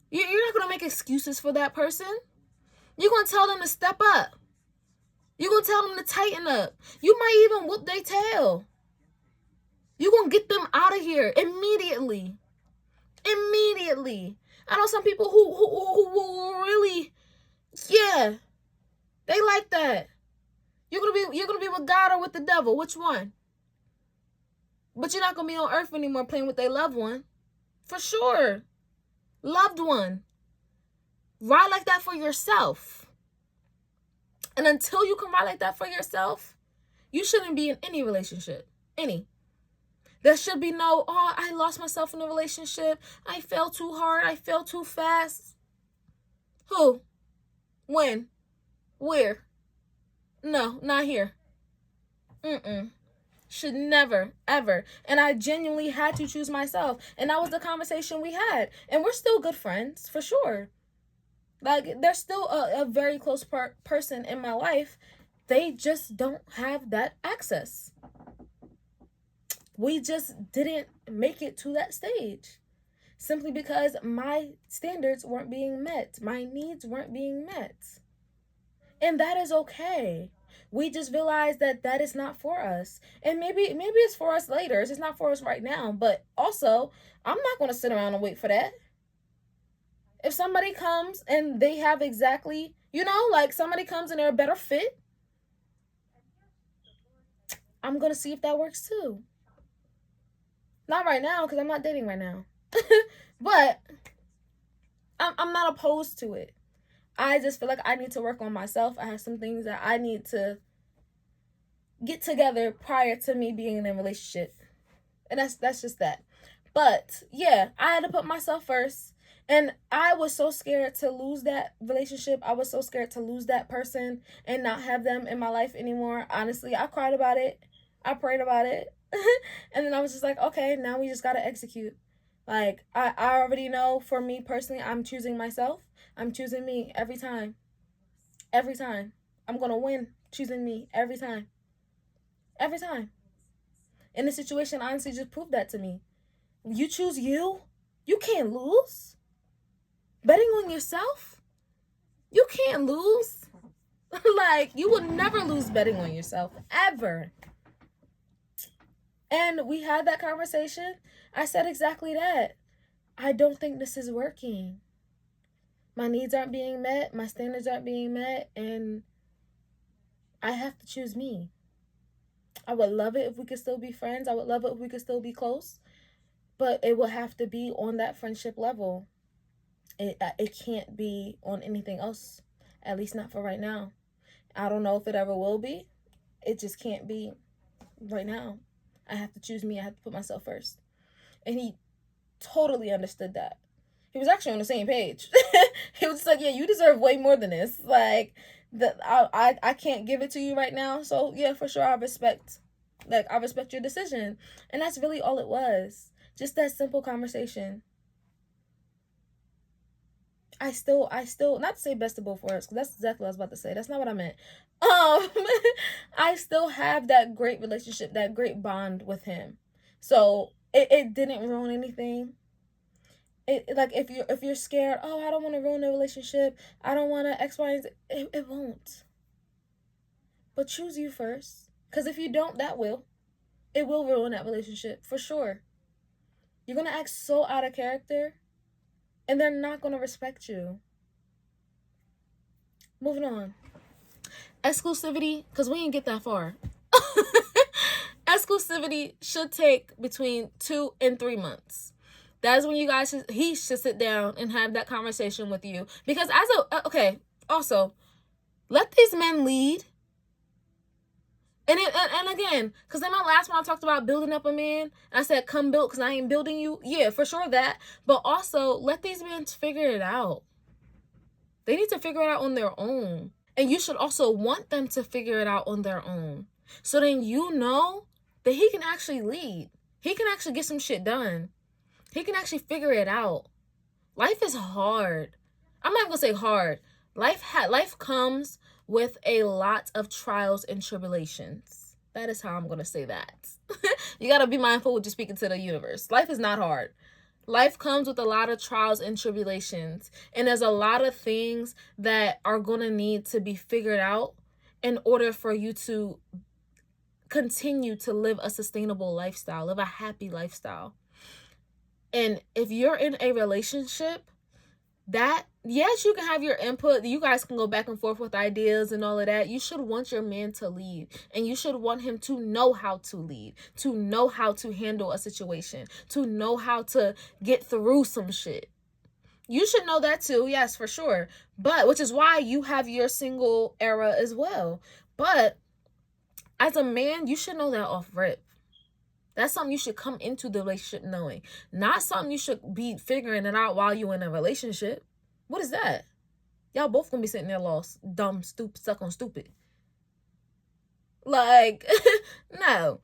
You're not going to make excuses for that person. You're going to tell them to step up. You're going to tell them to tighten up. You might even whoop their tail. You're going to get them out of here immediately. Immediately. I know some people who really, yeah, they like that. You're gonna be with God or with the devil. Which one? But you're not gonna be on earth anymore playing with their loved one. For sure. Loved one. Ride like that for yourself. And until you can ride like that for yourself, you shouldn't be in any relationship. Any. There should be no, oh, I lost myself in a relationship. I fell too hard. I fell too fast. Who? When? Where? No, not here. Should never, ever. And I genuinely had to choose myself. And that was the conversation we had. And we're still good friends, for sure. Like, there's still a very close person in my life. They just don't have that access. We just didn't make it to that stage simply because my standards weren't being met. My needs weren't being met. And that is okay. We just realized that that is not for us. And maybe it's for us later. It's just not for us right now. But also, I'm not going to sit around and wait for that. If somebody comes and they have exactly, like somebody comes and they're a better fit, I'm going to see if that works too. Not right now, because I'm not dating right now. But I'm not opposed to it. I just feel like I need to work on myself. I have some things that I need to get together prior to me being in a relationship. And that's just that. But yeah, I had to put myself first. And I was so scared to lose that relationship. I was so scared to lose that person and not have them in my life anymore. Honestly, I cried about it. I prayed about it. And then I was just like, okay, now we just got to execute. Like, I already know, for me personally, I'm choosing myself. I'm choosing me every time. Every time. I'm going to win choosing me every time. Every time. And the situation honestly just proved that to me. You choose you can't lose. Betting on yourself, you can't lose. Like, you will never lose betting on yourself, ever. And we had that conversation. I said exactly that. I don't think this is working. My needs aren't being met. My standards aren't being met. And I have to choose me. I would love it if we could still be friends. I would love it if we could still be close. But it will have to be on that friendship level. It can't be on anything else. At least not for right now. I don't know if it ever will be. It just can't be right now. I have to choose me. I have to put myself first. And he totally understood that. He was actually on the same page. He was just like, yeah, you deserve way more than this. Like, I can't give it to you right now. So yeah, for sure, I respect your decision. And that's really all it was. Just that simple conversation. I still, not to say best of both worlds, because that's exactly what I was about to say. That's not what I meant. I still have that great relationship, that great bond with him. So it didn't ruin anything. It, like, if you're scared, oh, I don't want to ruin the relationship, I don't want to X, Y, and Z, it won't. But choose you first, because if you don't, it will ruin that relationship for sure. You're gonna act so out of character, and they're not gonna respect you. Moving on. Exclusivity, because we didn't get that far. Exclusivity should take between 2 and 3 months. That's when he should sit down and have that conversation with you. Because also, let these men lead. And again, because in my last one I talked about building up a man, I said come build, because I ain't building you. Yeah, for sure that. But also, let these men figure it out. They need to figure it out on their own. And you should also want them to figure it out on their own. So then you know that he can actually lead. He can actually get some shit done. He can actually figure it out. Life is hard. I'm not going to say hard. Life comes with a lot of trials and tribulations. That is how I'm going to say that. You got to be mindful when you're speaking to the universe. Life is not hard. Life comes with a lot of trials and tribulations. And there's a lot of things that are going to need to be figured out in order for you to continue to live a sustainable lifestyle, live a happy lifestyle. And if you're in a relationship, yes, you can have your input. You guys can go back and forth with ideas and all of that. You should want your man to lead. And you should want him to know how to lead, to know how to handle a situation, to know how to get through some shit. You should know that too, yes, for sure. But, which is why you have your single era as well. But as a man, you should know that off rip. That's something you should come into the relationship knowing. Not something you should be figuring it out while you're in a relationship. What is that? Y'all both gonna be sitting there lost, dumb, stupid, stuck on stupid. Like, no.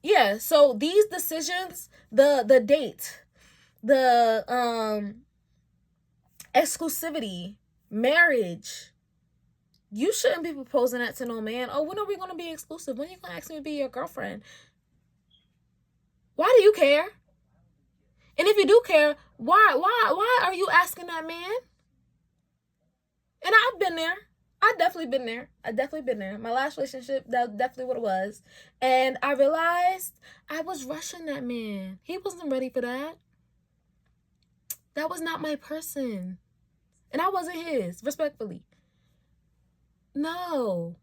Yeah, so these decisions, the date, the Exclusivity, marriage. You shouldn't be proposing that to no man. Oh, when are we going to be exclusive? When are you going to ask me to be your girlfriend? Why do you care? And if you do care, why are you asking that man? And I've been there. I definitely been there. My last relationship, that definitely what it was. And I realized I was rushing that man. He wasn't ready for that. That was not my person. And I wasn't his, respectfully. No.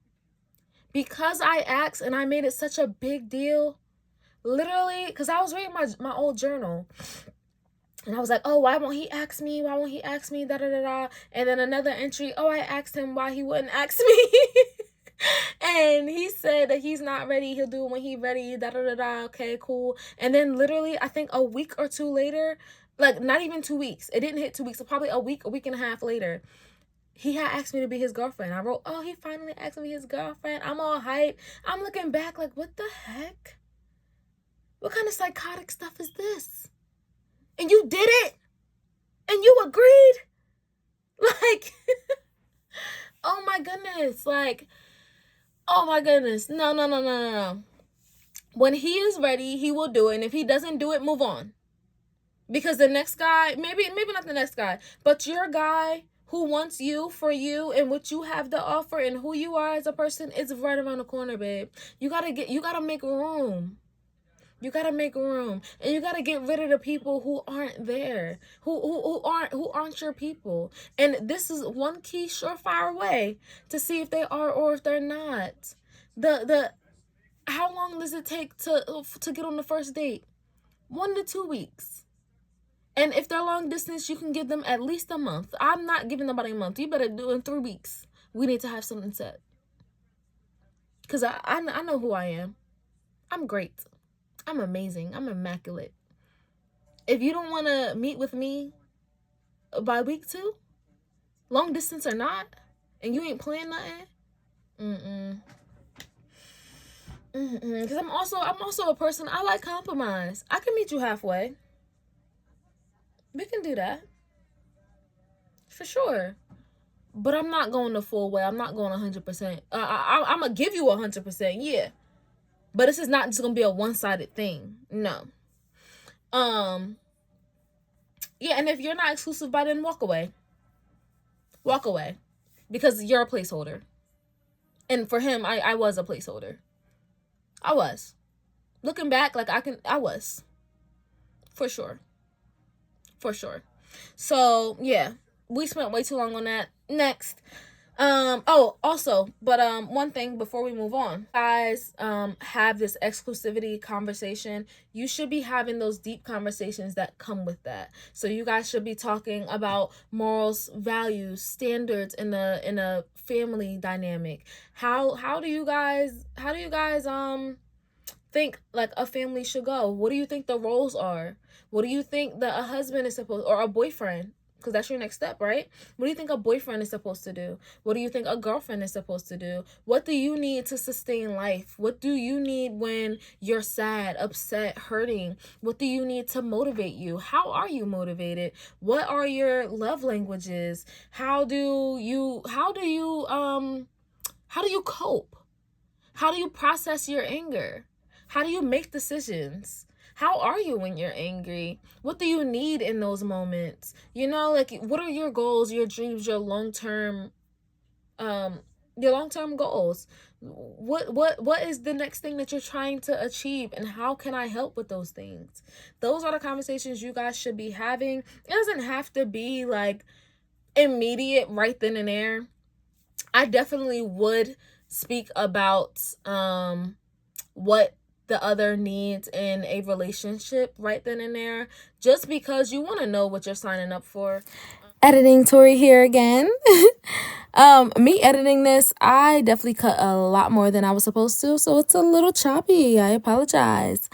Because I asked and I made it such a big deal, literally, because I was reading my old journal. And I was like, oh, why won't he ask me? Why won't he ask me? Da da da da. And then another entry, oh, I asked him why he wouldn't ask me. And he said that he's not ready. He'll do it when he's ready. Da da da da. Okay, cool. And then literally, I think a week or two later, like not even 2 weeks. It didn't hit 2 weeks. So probably a week and a half later, he had asked me to be his girlfriend. I wrote, oh, he finally asked me to be his girlfriend. I'm all hyped. I'm looking back like, what the heck? What kind of psychotic stuff is this? And you did it? And you agreed? Like, oh my goodness. Like, oh my goodness. No. When he is ready, he will do it. And if he doesn't do it, move on. Because the next guy, maybe not the next guy, but your guy who wants you for you and what you have to offer and who you are as a person is right around the corner, babe. You gotta make room. You gotta make room, and you gotta get rid of the people who aren't there, who aren't your people. And this is one key surefire way to see if they are or if they're not. The how long does it take to get on the first date? 1 to 2 weeks. And if they're long distance, you can give them at least a month. I'm not giving nobody a month. You better do it in 3 weeks. We need to have something set. Because I know who I am. I'm great. I'm amazing. I'm immaculate. If you don't want to meet with me by week 2, long distance or not, and you ain't playing nothing, because I'm also a person, I like compromise. I can meet you halfway. We can do that. For sure. But I'm not going the full way. I'm not going 100%. I'm going to give you 100%, yeah. But this is not just going to be a one-sided thing. No. Yeah, and if you're not exclusive by then, walk away. Walk away. Because you're a placeholder. And for him, I was a placeholder. I was. Looking back, like I was. For sure. So, yeah. We spent way too long on that. Next. One thing before we move on, guys, have this exclusivity conversation. You should be having those deep conversations that come with that. So you guys should be talking about morals, values, standards in a family dynamic. How do you guys think like a family should go? What do you think the roles are? What do you think that a husband is supposed, or a boyfriend? Because that's your next step, right? What do you think a boyfriend is supposed to do? What do you think a girlfriend is supposed to do? What do you need to sustain life? What do you need when you're sad, upset, hurting? What do you need to motivate you? How are you motivated? What are your love languages? How do you cope? How do you process your anger? How do you make decisions? How are you when you're angry? What do you need in those moments? You know, like, what are your goals, your dreams, your long-term goals? What is the next thing that you're trying to achieve, and how can I help with those things? Those are the conversations you guys should be having. It doesn't have to be like immediate right then and there. I definitely would speak about what the other needs in a relationship right then and there, just because you want to know what you're signing up for. Editing Tori here again. Me editing this, I definitely cut a lot more than I was supposed to, so it's a little choppy. I apologize.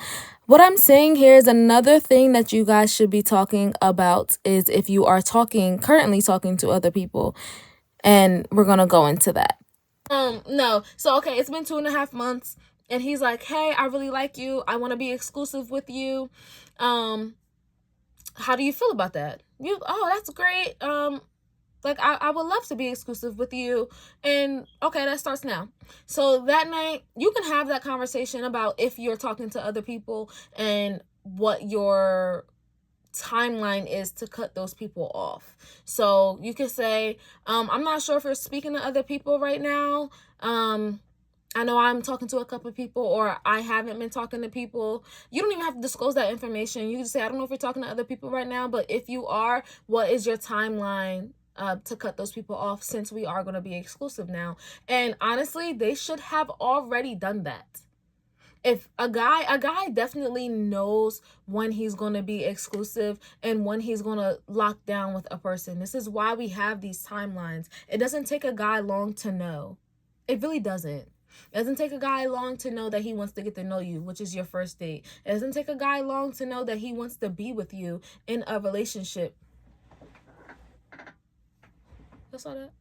What I'm saying here is another thing that you guys should be talking about is if you are currently talking to other people, and we're gonna go into that. No. So, okay, it's been 2.5 months. And he's like, hey, I really like you. I want to be exclusive with you. how do you feel about that? Oh, that's great. Like, I would love to be exclusive with you. And okay, that starts now. So that night, you can have that conversation about if you're talking to other people and what your timeline is to cut those people off. So you could say, I'm not sure if you're speaking to other people right now. I know I'm talking to a couple of people, or I haven't been talking to people. You don't even have to disclose that information. You can just say, I don't know if you're talking to other people right now, but if you are, what is your timeline to cut those people off, since we are going to be exclusive now? And honestly, they should have already done that. If a guy definitely knows when he's going to be exclusive and when he's going to lock down with a person. This is why we have these timelines. It doesn't take a guy long to know. It really doesn't. It doesn't take a guy long to know that he wants to get to know you, which is your first date. It doesn't take a guy long to know that he wants to be with you in a relationship. That's all that.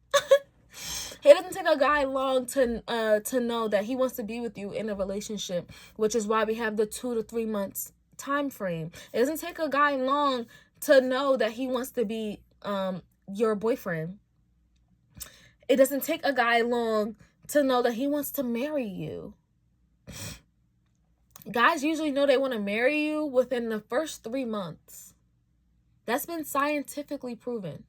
It doesn't take a guy long to know that he wants to be with you in a relationship, which is why we have the 2 to 3 months time frame. It doesn't take a guy long to know that he wants to be your boyfriend. It doesn't take a guy long to know that he wants to marry you. Guys usually know they want to marry you within the first 3 months. That's been scientifically proven.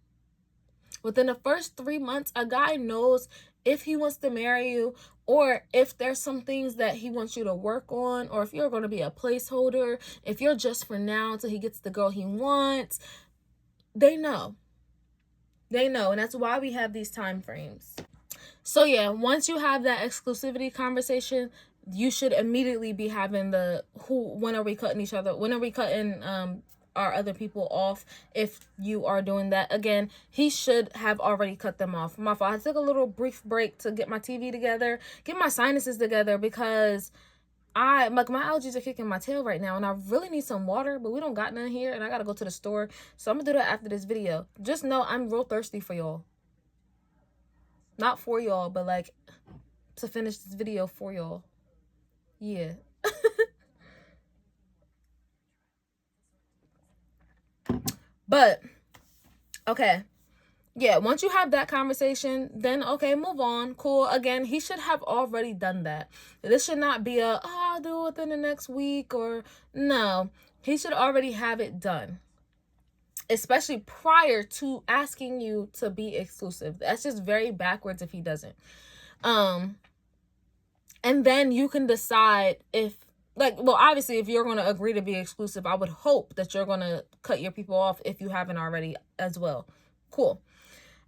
Within the first 3 months, a guy knows if he wants to marry you, or if there's some things that he wants you to work on, or if you're going to be a placeholder, if you're just for now until he gets the girl he wants. They know. They know, and that's why we have these time frames. So yeah, once you have that exclusivity conversation, you should immediately be having when are we cutting each other? When are we cutting our other people off? If you are doing that, again, he should have already cut them off. My fault. I took a little brief break to get my TV together, get my sinuses together, because my allergies are kicking my tail right now, and I really need some water, but we don't got none here, and I gotta go to the store. So I'm gonna do that after this video. Just know I'm real thirsty for y'all. Not for y'all, but like to finish this video for y'all. Yeah. But okay, yeah, once you have that conversation, then okay, move on. Cool. Again, he should have already done that. This should not be I'll do it within the next week, or no. He should already have it done, especially prior to asking you to be exclusive. That's just very backwards if he doesn't. And then you can decide if, like, well, obviously, if you're going to agree to be exclusive, I would hope that you're going to cut your people off if you haven't already as well. Cool.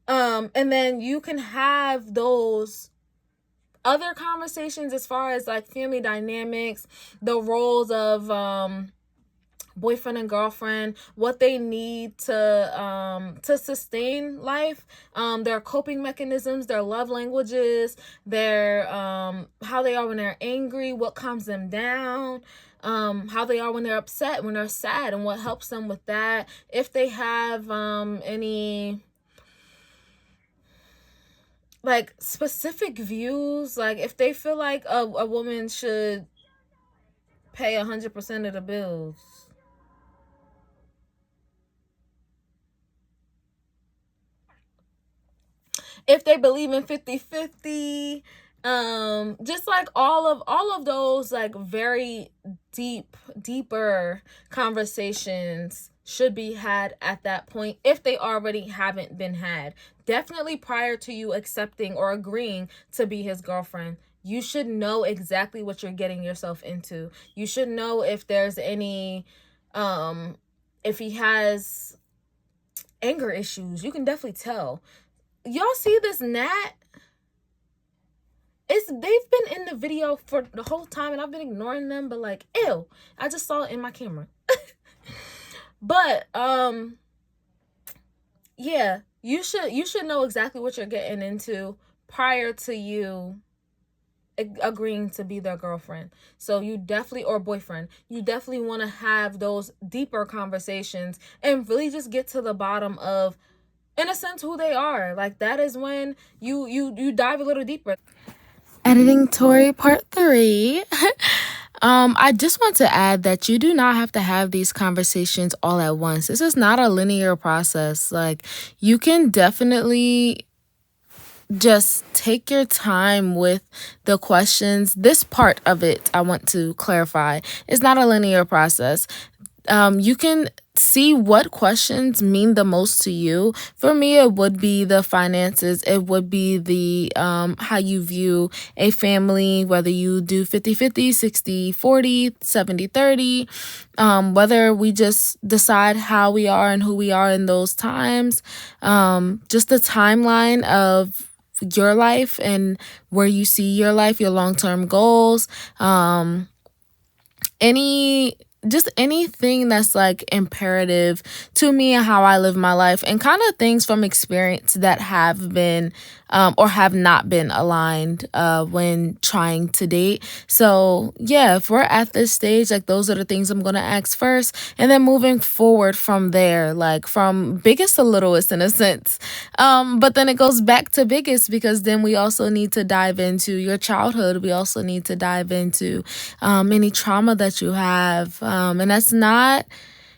And then you can have those other conversations as far as like family dynamics, the roles of boyfriend and girlfriend, what they need to sustain life, their coping mechanisms, their love languages, their how they are when they're angry, what calms them down, how they are when they're upset, when they're sad, and what helps them with that. If they have any like specific views, like if they feel like a woman should pay 100% of the bills. If they believe in 50-50, just like all of those like very deeper conversations should be had at that point, if they already haven't been had. Definitely prior to you accepting or agreeing to be his girlfriend. You should know exactly what you're getting yourself into. You should know if there's any if he has anger issues. You can definitely tell. Y'all see this gnat? They've been in the video for the whole time, and I've been ignoring them, but like, ew, I just saw it in my camera. But yeah, you should know exactly what you're getting into prior to you agreeing to be their girlfriend. So you definitely, or boyfriend, you definitely want to have those deeper conversations and really just get to the bottom of, in a sense, who they are. Like, that is when you dive a little deeper. Editing Tori part 3. I just want to add that you do not have to have these conversations all at once. This is not a linear process. Like, you can definitely just take your time with the questions. This part of it, I want to clarify, is not a linear process. You can see what questions mean the most to you. For me, it would be the finances. It would be the how you view a family, whether you do 50-50, 60-40, 70-30, whether we just decide how we are and who we are in those times, just the timeline of your life and where you see your life, your long-term goals, any just anything that's like imperative to me and how I live my life, and kind of things from experience that have been or have not been aligned when trying to date. So yeah, if we're at this stage, like those are the things I'm gonna ask first, and then moving forward from there, like from biggest to littlest in a sense. But then it goes back to biggest, because then we also need to dive into your childhood. We also need to dive into any trauma that you have. And that's not,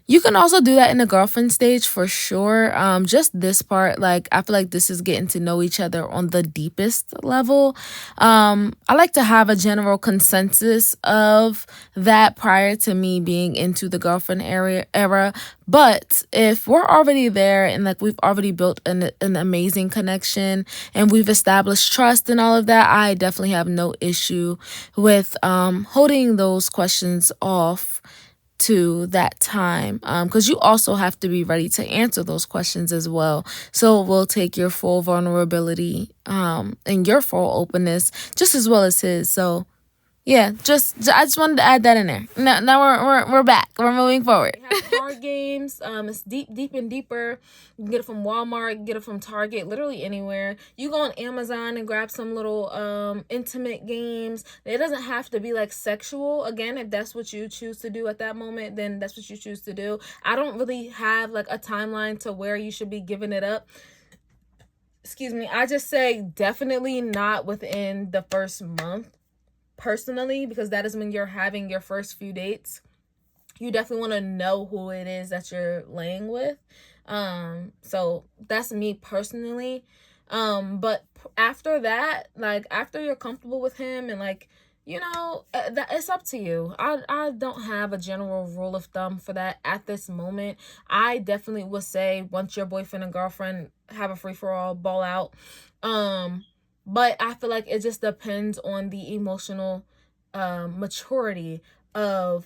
you can also do that in the girlfriend stage for sure. Just this part, like, I feel like this is getting to know each other on the deepest level. I like to have a general consensus of that prior to me being into the girlfriend era. But if we're already there and like we've already built an amazing connection and we've established trust and all of that, I definitely have no issue with holding those questions off to that time, because you also have to be ready to answer those questions as well. So we'll take your full vulnerability and your full openness just as well as his. So yeah, I just wanted to add that in there. Now we're back. We're moving forward. We have card games. It's deep and deeper. You can get it from Walmart, you can get it from Target, literally anywhere. You go on Amazon and grab some little intimate games. It doesn't have to be like sexual. Again, if that's what you choose to do at that moment, then that's what you choose to do. I don't really have like a timeline to where you should be giving it up. Excuse me. I just say definitely not within the first month, personally, because that is when you're having your first few dates. You definitely want to know who it is that you're laying with. So that's me personally. But after that, like after you're comfortable with him and like, that it's up to you. I don't have a general rule of thumb for that at this moment. I definitely would say once your boyfriend and girlfriend have a free for all, ball out. But I feel like it just depends on the emotional maturity of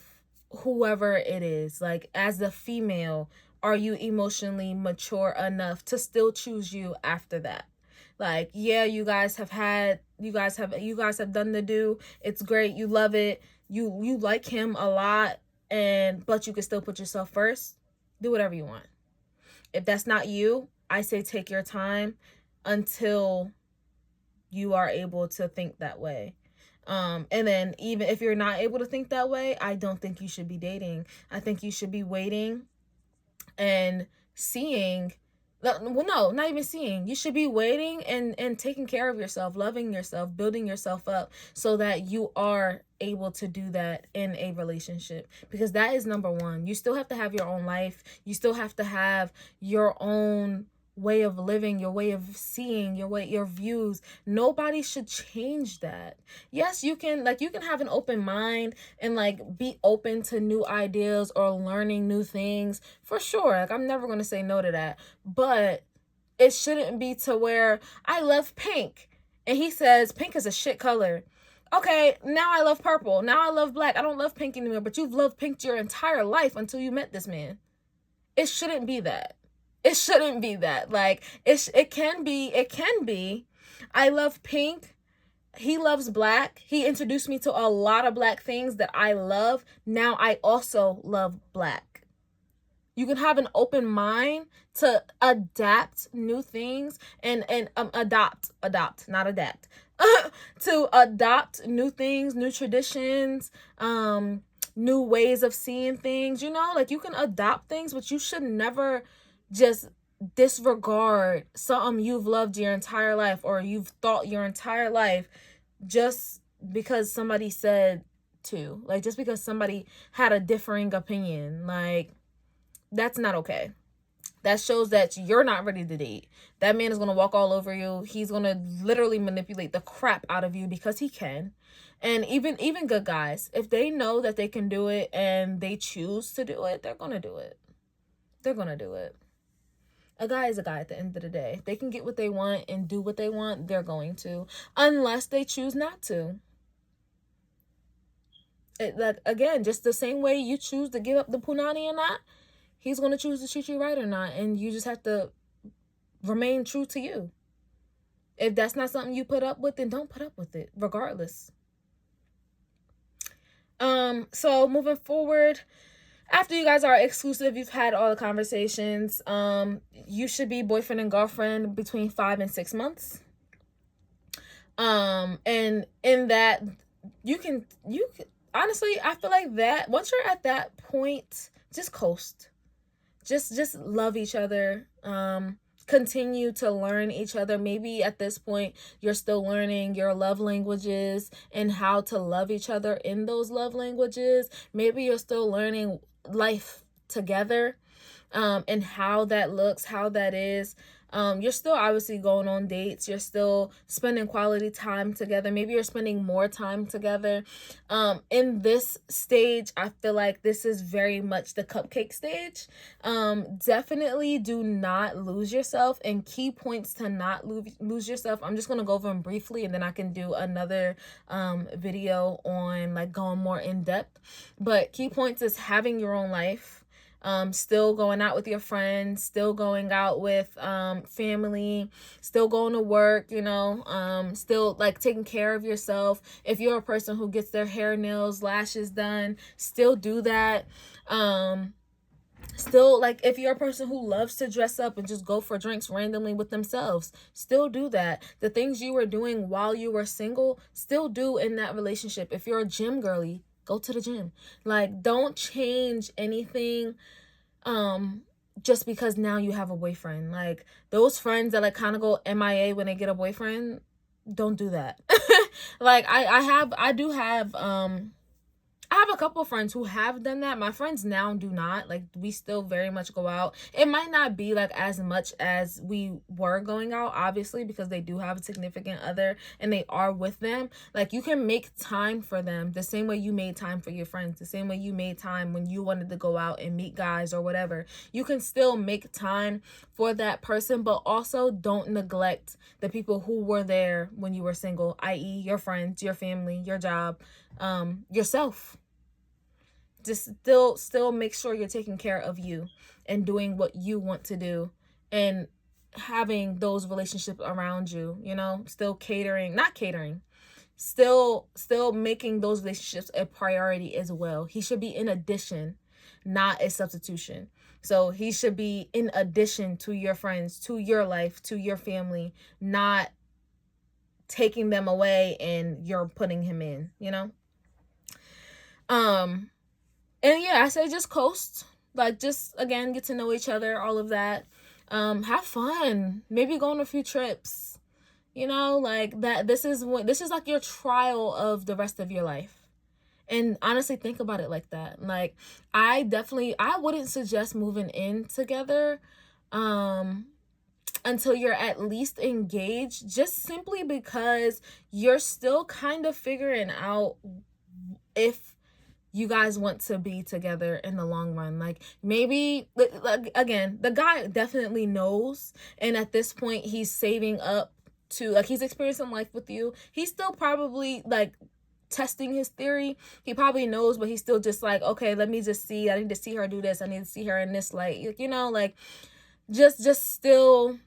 whoever it is. Like, as a female, are you emotionally mature enough to still choose you after that? Like, yeah, you guys have done the do. It's great. You love it. You like him a lot, but you can still put yourself first. Do whatever you want. If that's not you, I say take your time until you are able to think that way. And then even if you're not able to think that way, I don't think you should be dating. I think you should be waiting and seeing. Well, no, not even seeing. You should be waiting and taking care of yourself, loving yourself, building yourself up so that you are able to do that in a relationship, because that is number one. You still have to have your own life. You still have to have your own way of living, your way of seeing, your views. Nobody should change that. Yes, you can have an open mind and like be open to new ideas or learning new things for sure. Like, I'm never going to say no to that, but it shouldn't be to where I love pink and he says pink is a shit color. Okay, now I love purple. Now I love black. I don't love pink anymore, but you've loved pink your entire life until you met this man. It shouldn't be that. It shouldn't be that. Like, it can be. I love pink. He loves black. He introduced me to a lot of black things that I love. Now I also love black. You can have an open mind to adapt new things and adopt, not adapt. To adopt new things, new traditions, new ways of seeing things. Like, you can adopt things, but you should never just disregard something you've loved your entire life or you've thought your entire life just because somebody said to. Like, just because somebody had a differing opinion, like, that's not okay. That shows that you're not ready to date. That man is going to walk all over you. He's going to literally manipulate the crap out of you because he can. And even good guys, if they know that they can do it and they choose to do it, they're going to do it. They're going to do it. A guy is a guy at the end of the day. If they can get what they want and do what they want, they're going to. Unless they choose not to. Like, again, just the same way you choose to give up the punani or not, he's going to choose to treat you right or not. And you just have to remain true to you. If that's not something you put up with, then don't put up with it, regardless. So moving forward, after you guys are exclusive, you've had all the conversations, you should be boyfriend and girlfriend between 5 and 6 months. And in that, you can honestly, I feel like that once you're at that point, just coast. Just love each other. Continue to learn each other. Maybe at this point you're still learning your love languages and how to love each other in those love languages. Maybe you're still learning life together, and how that looks, how that is. You're still obviously going on dates. You're still spending quality time together. Maybe you're spending more time together. In this stage, I feel like this is very much the cupcake stage. Definitely do not lose yourself. And key points to not lose yourself, I'm just going to go over them briefly, and then I can do another video on like going more in depth. But key points is having your own life. Still going out with your friends, still going out with family, still going to work, still like taking care of yourself. If you're a person who gets their hair, nails, lashes done, still do that. Still, like, if you're a person who loves to dress up and just go for drinks randomly with themselves, still do that. The things you were doing while you were single, still do in that relationship. If you're a gym girly, go to the gym. Like, don't change anything just because now you have a boyfriend. Like, those friends that like kind of go MIA when they get a boyfriend, don't do that. Like, I do have I have a couple of friends who have done that. My friends now do not. Like, we still very much go out. It might not be like as much as we were going out, obviously, because they do have a significant other and they are with them. Like, you can make time for them the same way you made time for your friends, the same way you made time when you wanted to go out and meet guys or whatever. You can still make time for that person, but also don't neglect the people who were there when you were single, i.e. your friends, your family, your job, yourself. Just still make sure you're taking care of you and doing what you want to do and having those relationships around you, still still making those relationships a priority as well. He should be in addition, not a substitution. So he should be in addition to your friends, to your life, to your family, not taking them away and you're putting him in, And yeah, I say just coast. Like, just, again, get to know each other, all of that. Have fun. Maybe go on a few trips. Like that. This is like your trial of the rest of your life. And honestly, think about it like that. Like, I wouldn't suggest moving in together until you're at least engaged, just simply because you're still kind of figuring out if you guys want to be together in the long run. Like, maybe, like, again, the guy definitely knows, and at this point he's saving up to, like, he's experiencing life with you. He's still probably like testing his theory. He probably knows, but he's still just like, okay, let me just see. I need to see her do this. I need to see her in this light. Like, just still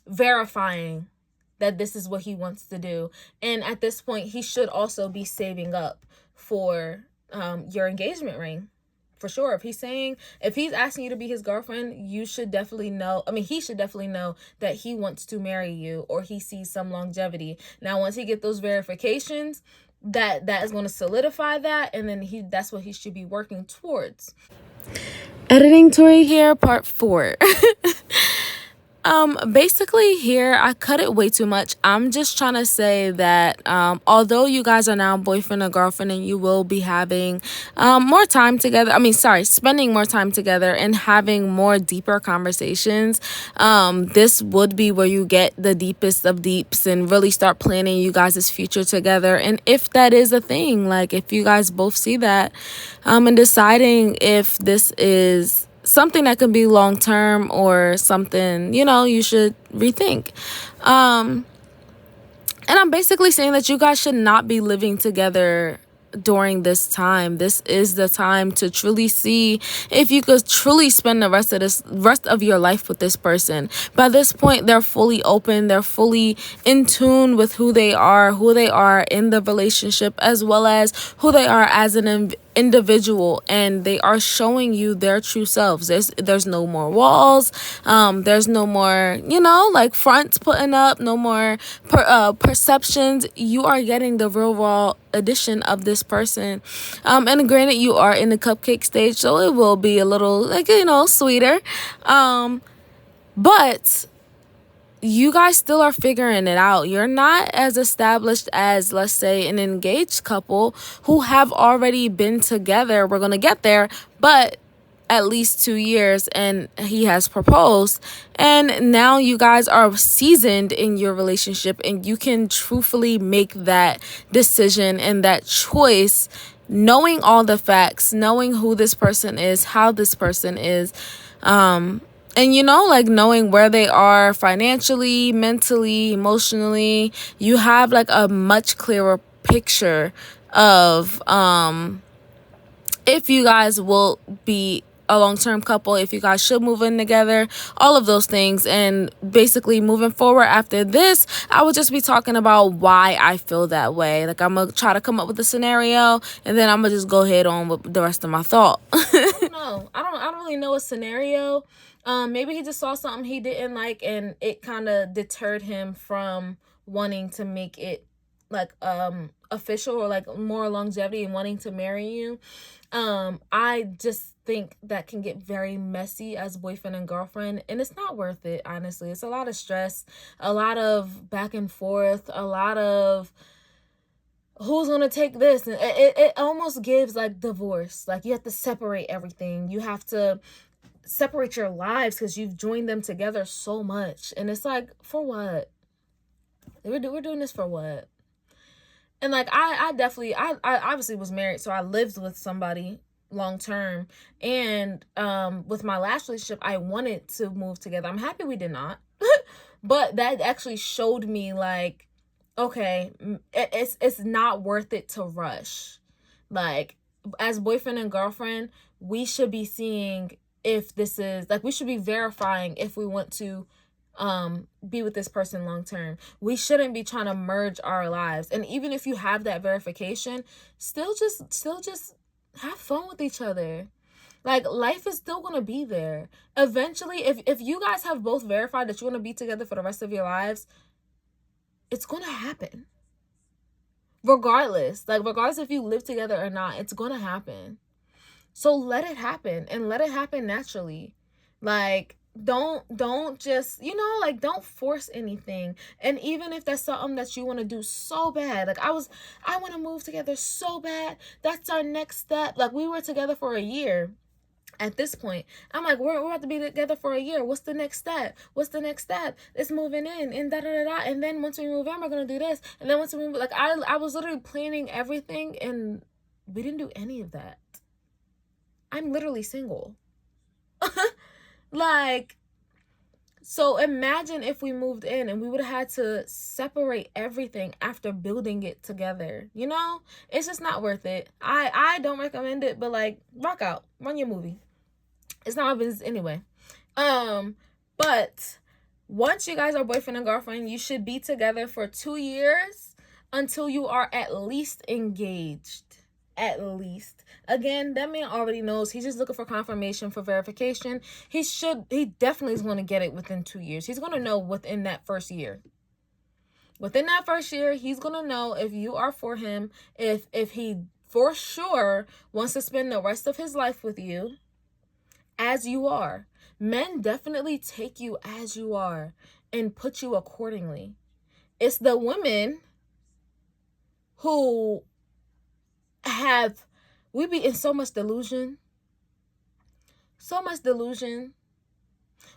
verifying that this is what he wants to do. And at this point, he should also be saving up for your engagement ring, for sure. If he's asking you to be his girlfriend, you should definitely know. I mean, he should definitely know that he wants to marry you, or he sees some longevity. Now, once he get those verifications, that is going to solidify that, and then that's what he should be working towards. Editing Tori here, part 4. Basically here, I cut it way too much. I'm just trying to say that, although you guys are now boyfriend and girlfriend and you will be having, more time together, spending more time together and having more deeper conversations, this would be where you get the deepest of deeps and really start planning you guys' future together. And if that is a thing, like if you guys both see that, and deciding if this is something that can be long term or something, you should rethink. And I'm basically saying that you guys should not be living together during this time. This is the time to truly see if you could truly spend the rest of your life with this person. By this point, they're fully open, they're fully in tune with who they are in the relationship, as well as who they are as an individual, and they are showing you their true selves. There's no more walls, there's no more like fronts putting up, no more perceptions. You are getting the real raw edition of this person, and granted, you are in the cupcake stage, so it will be a little sweeter, but you guys still are figuring it out. You're not as established as, let's say, an engaged couple who have already been together. We're going to get there, but at least 2 years, and he has proposed. And now you guys are seasoned in your relationship, and you can truthfully make that decision and that choice, knowing all the facts, knowing who this person is, how this person is, and like knowing where they are financially, mentally, emotionally. You have like a much clearer picture of if you guys will be a long-term couple, if you guys should move in together, all of those things. And basically moving forward after this, I would just be talking about why I feel that way. Like, I'm gonna try to come up with a scenario, and then I'm gonna just go head on with the rest of my thought. I don't know. I don't really know a scenario. Maybe he just saw something he didn't like, and it kind of deterred him from wanting to make it like official, or like more longevity and wanting to marry you. I just think that can get very messy as boyfriend and girlfriend, and it's not worth it. Honestly, it's a lot of stress, a lot of back and forth, a lot of who's gonna take this, and it almost gives like divorce. Like, you have to separate everything. You have to separate your lives because you've joined them together so much, and it's like, for what? We're doing this for what? And like, I definitely, I obviously was married, so I lived with somebody long term, and with my last relationship, I wanted to move together. I'm happy we did not, but that actually showed me like, okay, it's not worth it to rush. Like, as boyfriend and girlfriend, we should be seeing if this is like, we should be verifying if we want to be with this person long term. We shouldn't be trying to merge our lives. And even if you have that verification, still just have fun with each other. Like, life is still gonna be there. Eventually, if you guys have both verified that you want to be together for the rest of your lives, it's gonna happen. Regardless if you live together or not, it's gonna happen. So let it happen, and let it happen naturally. Like, don't just, like, don't force anything. And even if that's something that you want to do so bad, like I want to move together so bad, that's our next step. Like, we were together for a year. At this point, I'm like, we're about to be together for a year. What's the next step? It's moving in, and da da da da. And then once we move in, we're gonna do this. And then once we move, like, I was literally planning everything, and we didn't do any of that. I'm literally single. Like, so imagine if we moved in and we would have had to separate everything after building it together. It's just not worth it. I don't recommend it, but like, rock out, run your movie. It's not my business anyway. But once you guys are boyfriend and girlfriend, you should be together for 2 years until you are at least engaged. At least. Again, that man already knows. He's just looking for confirmation, for verification. He definitely is going to get it within 2 years. He's going to know within that first year. Within that first year, he's going to know if you are for him, if he for sure wants to spend the rest of his life with you, as you are. Men definitely take you as you are and put you accordingly. It's the women who we be in so much delusion. So much delusion.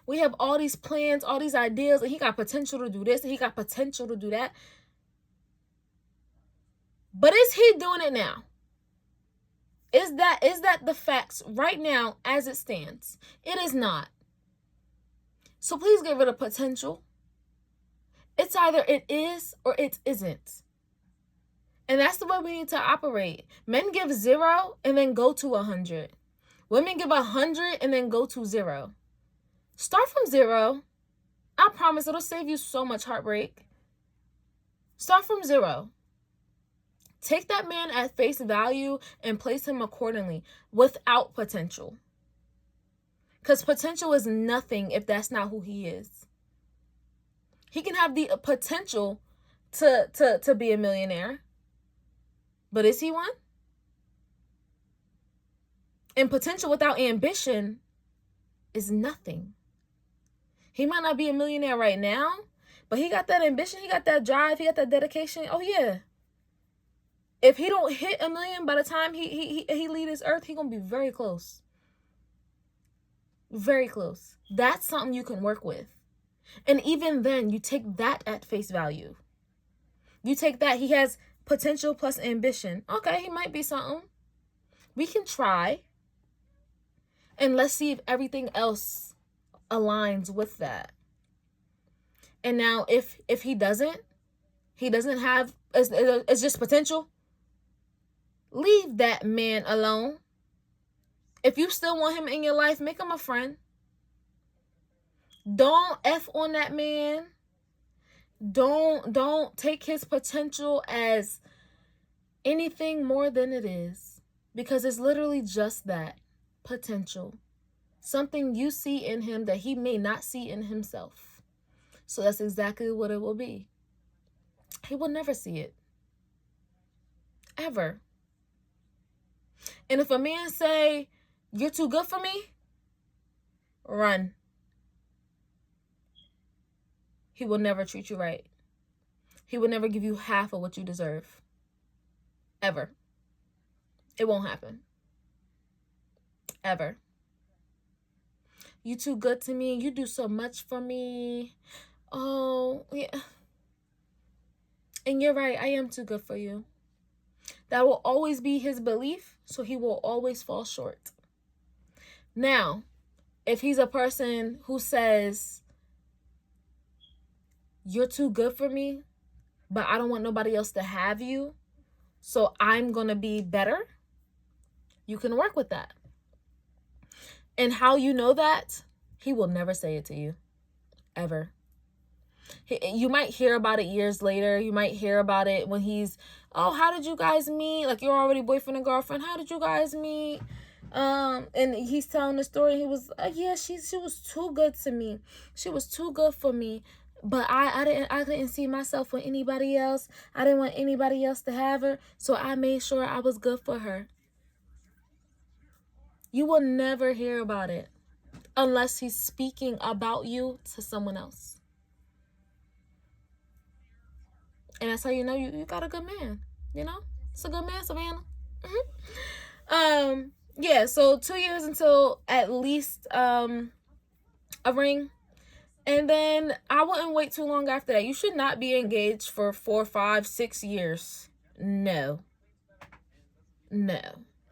We have all these plans, all these ideas, and he got potential to do this, and he got potential to do that. But is he doing it now? Is that the facts right now as it stands? It is not. So please get rid of potential. It's either it is or it isn't. And that's the way we need to operate. Men give 0 and then go to 100. Women give 100 and then go to 0. Start from 0. I promise it'll save you so much heartbreak. Start from 0. Take that man at face value and place him accordingly without potential. Because potential is nothing if that's not who he is. He can have the potential to be a millionaire. But is he one? And potential without ambition is nothing. He might not be a millionaire right now, but he got that ambition, he got that drive, he got that dedication. Oh yeah. If he don't hit 1 million by the time he leave this earth, he gonna be very close. Very close. That's something you can work with. And even then, you take that at face value. You take that, he has potential plus ambition. Okay, he might be something. We can try. And let's see if everything else aligns with that. And now if he doesn't have, it's just potential, leave that man alone. If you still want him in your life, make him a friend. Don't F on that man. Don't take his potential as anything more than it is. Because it's literally just that, potential. Something you see in him that he may not see in himself. So that's exactly what it will be. He will never see it. Ever. And if a man say, you're too good for me, run. He will never treat you right. He will never give you half of what you deserve. Ever. It won't happen. Ever. You too good to me. You do so much for me. Oh, yeah. And you're right. I am too good for you. That will always be his belief. So he will always fall short. Now, if he's a person who says, you're too good for me, but I don't want nobody else to have you, so I'm going to be better, you can work with that. And how you know that? He will never say it to you. Ever. You might hear about it years later. You might hear about it when he's, oh, how did you guys meet? Like, you're already boyfriend and girlfriend. How did you guys meet? And he's telling the story. He was, yeah, she was too good to me. She was too good for me. But I didn't see myself with anybody else. I didn't want anybody else to have her. So I made sure I was good for her. You will never hear about it unless he's speaking about you to someone else. And that's how you know you got a good man. You know? It's a good man, Savannah. Yeah, so 2 years until at least a ring. And then I wouldn't wait too long after that. You should not be engaged for 4, 5, 6 years. No.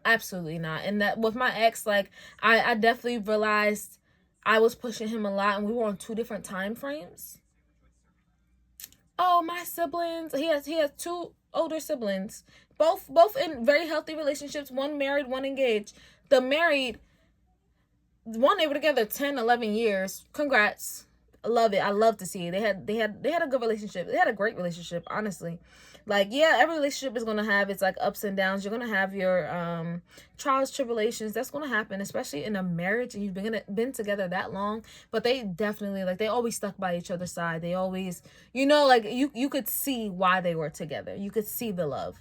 Absolutely not. And that with my ex, like I definitely realized I was pushing him a lot and we were on 2 different time frames. Oh, my siblings. He has 2 older siblings. Both in very healthy relationships. One married, one engaged. The married one, they were together 10, 11 years. Congrats. I love it. I love to see it. They had a good relationship. They had a great relationship, honestly. Like, yeah, every relationship is going to have its like ups and downs. You're going to have your trials, tribulations. That's going to happen, especially in a marriage and you've been together that long. But they definitely, like, they always stuck by each other's side. They always, you know, like you could see why they were together. You could see the love.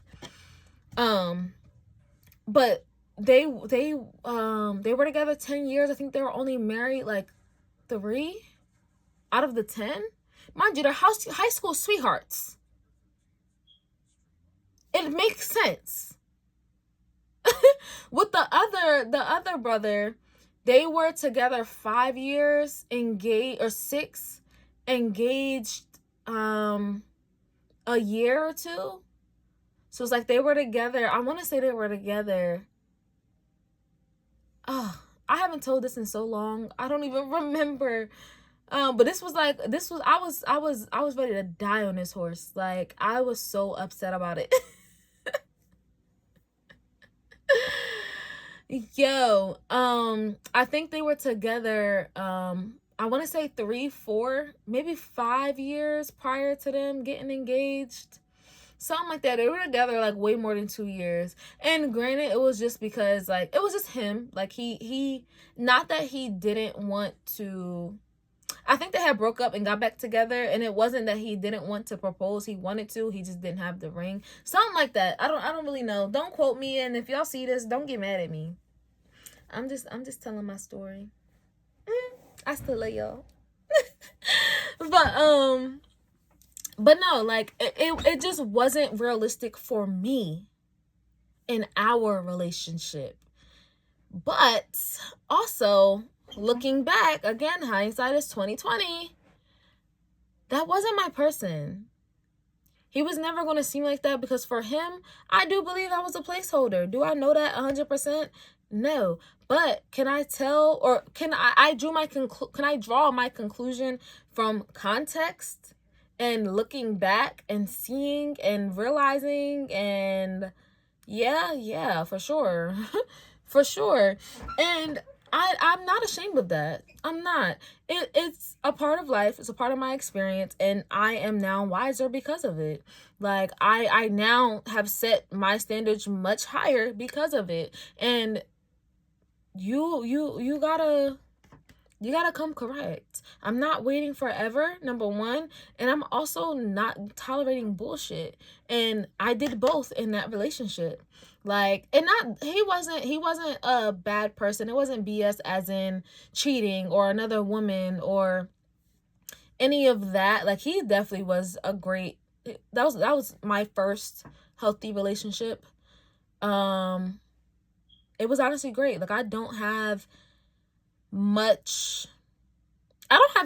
But they were together 10 years. I think they were only married like 3 out of the 10. Mind you, they're high school sweethearts. It makes sense. With the other brother, they were together 5 years, engaged, or 6, engaged a year or 2. So it's like they were together. I want to say they were together. Oh, I haven't told this in so long. I don't even remember. But this was I was ready to die on this horse. Like, I was so upset about it. Yo, I think they were together, I want to say 3, 4, maybe 5 years prior to them getting engaged. Something like that. They were together like way more than 2 years. And granted, it was just because, like, it was just him. Like, he not that he didn't want to. I think they had broke up and got back together, and it wasn't that he didn't want to propose. He wanted to. He just didn't have the ring. Something like that. I don't really know. Don't quote me, and if y'all see this, don't get mad at me. I'm just telling my story. I still love y'all. But no, like, it just wasn't realistic for me in our relationship. But also, looking back, again, hindsight is 2020. That wasn't my person. He was never going to seem like that, because for him, I do believe I was a placeholder. Do I know that 100%? No. But can I tell, or can I draw my conclusion from context and looking back and seeing and realizing, and yeah, for sure. For sure. And I'm not ashamed of that. I'm not. It's a part of life. It's a part of my experience, and I am now wiser because of it. Like, I now have set my standards much higher because of it. And you gotta come correct. I'm not waiting forever, number one, and I'm also not tolerating bullshit. And I did both in that relationship. Like, and not, he wasn't a bad person. It wasn't BS as in cheating or another woman or any of that. Like, he definitely was a great, that was my first healthy relationship. It was honestly great. Like, I don't have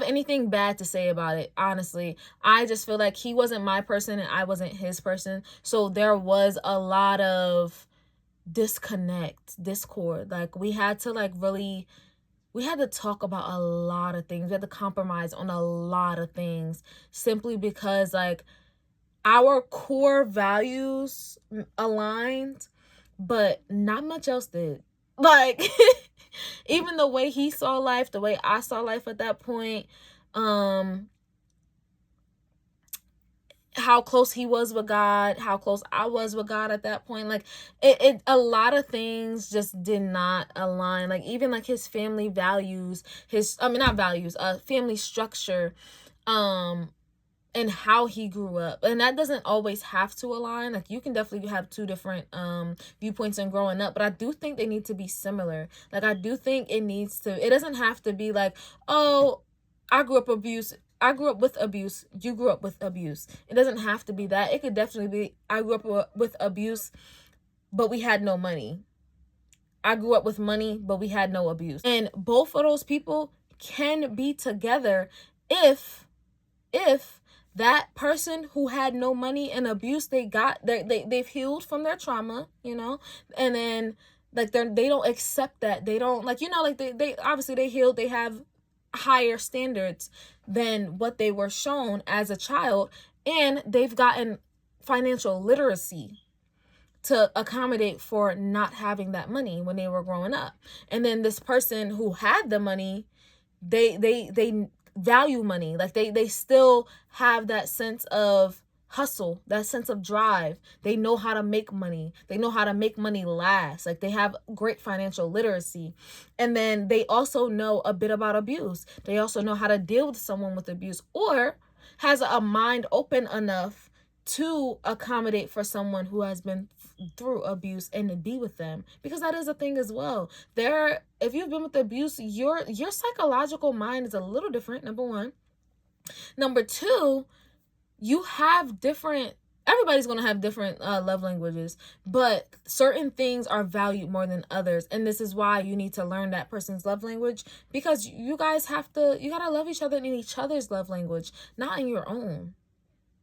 anything bad to say about it, honestly. I just feel like he wasn't my person and I wasn't his person. So there was a lot of discord. Like, we had to talk about a lot of things. We had to compromise on a lot of things, simply because, like, our core values aligned, but not much else did. Like, even the way he saw life, the way I saw life at that point, how close he was with God, how close I was with God at that point. Like, a lot of things just did not align. Like, even like his family values, family structure, and how he grew up. And that doesn't always have to align. Like, you can definitely have 2 different viewpoints in growing up, but I do think they need to be similar. Like, I do think it doesn't have to be like, oh, I grew up with abuse, you grew up with abuse. It doesn't have to be that. It could definitely be, I grew up with abuse, but we had no money. I grew up with money, but we had no abuse. And both of those people can be together if that person who had no money and abuse, they've healed from their trauma, and then, like, they don't accept that. They don't, like, like, they obviously, they healed, they have higher standards than what they were shown as a child, and they've gotten financial literacy to accommodate for not having that money when they were growing up. And then this person who had the money, they value money. Like, they still have that sense of hustle, that sense of drive. They know how to make money. They know how to make money last. Like, they have great financial literacy. And then they also know a bit about abuse. They also know how to deal with someone with abuse, or has a mind open enough to accommodate for someone who has been through abuse and be with them, because that is a thing as well. If you've been with abuse, your psychological mind is a little different, number one. Number two, you have different, everybody's going to have different love languages, but certain things are valued more than others. And this is why you need to learn that person's love language, because you got to love each other in each other's love language, not in your own.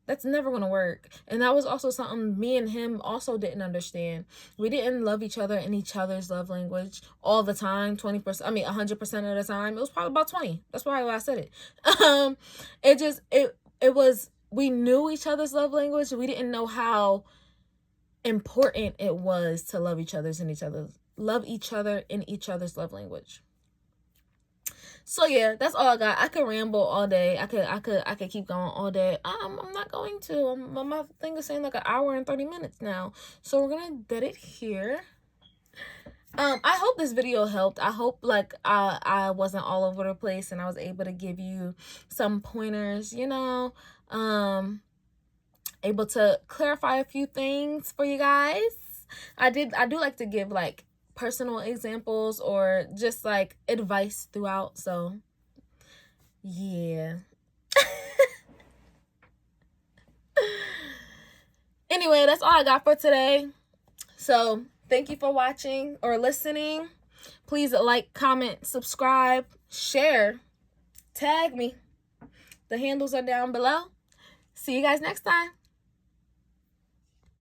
That's never going to work. And that was also something me and him also didn't understand. We didn't love each other in each other's love language all the time, 100% of the time. It was probably about 20. That's why I said it. It was, we knew each other's love language. We didn't know how important it was to love each other in each other's love language. So yeah, that's all I got. I could ramble all day. I could keep going all day. I'm not going to. My thing is saying like an hour and 30 minutes now. So we're gonna dead it here. I hope this video helped. I hope like I wasn't all over the place and I was able to give you some pointers, you know, able to clarify a few things for you guys. I do like to give like personal examples or just like advice throughout, so yeah. Anyway, that's all I got for today. So thank you for watching or listening. Please like, comment, subscribe, share, tag me. The handles are down below. See you guys next time.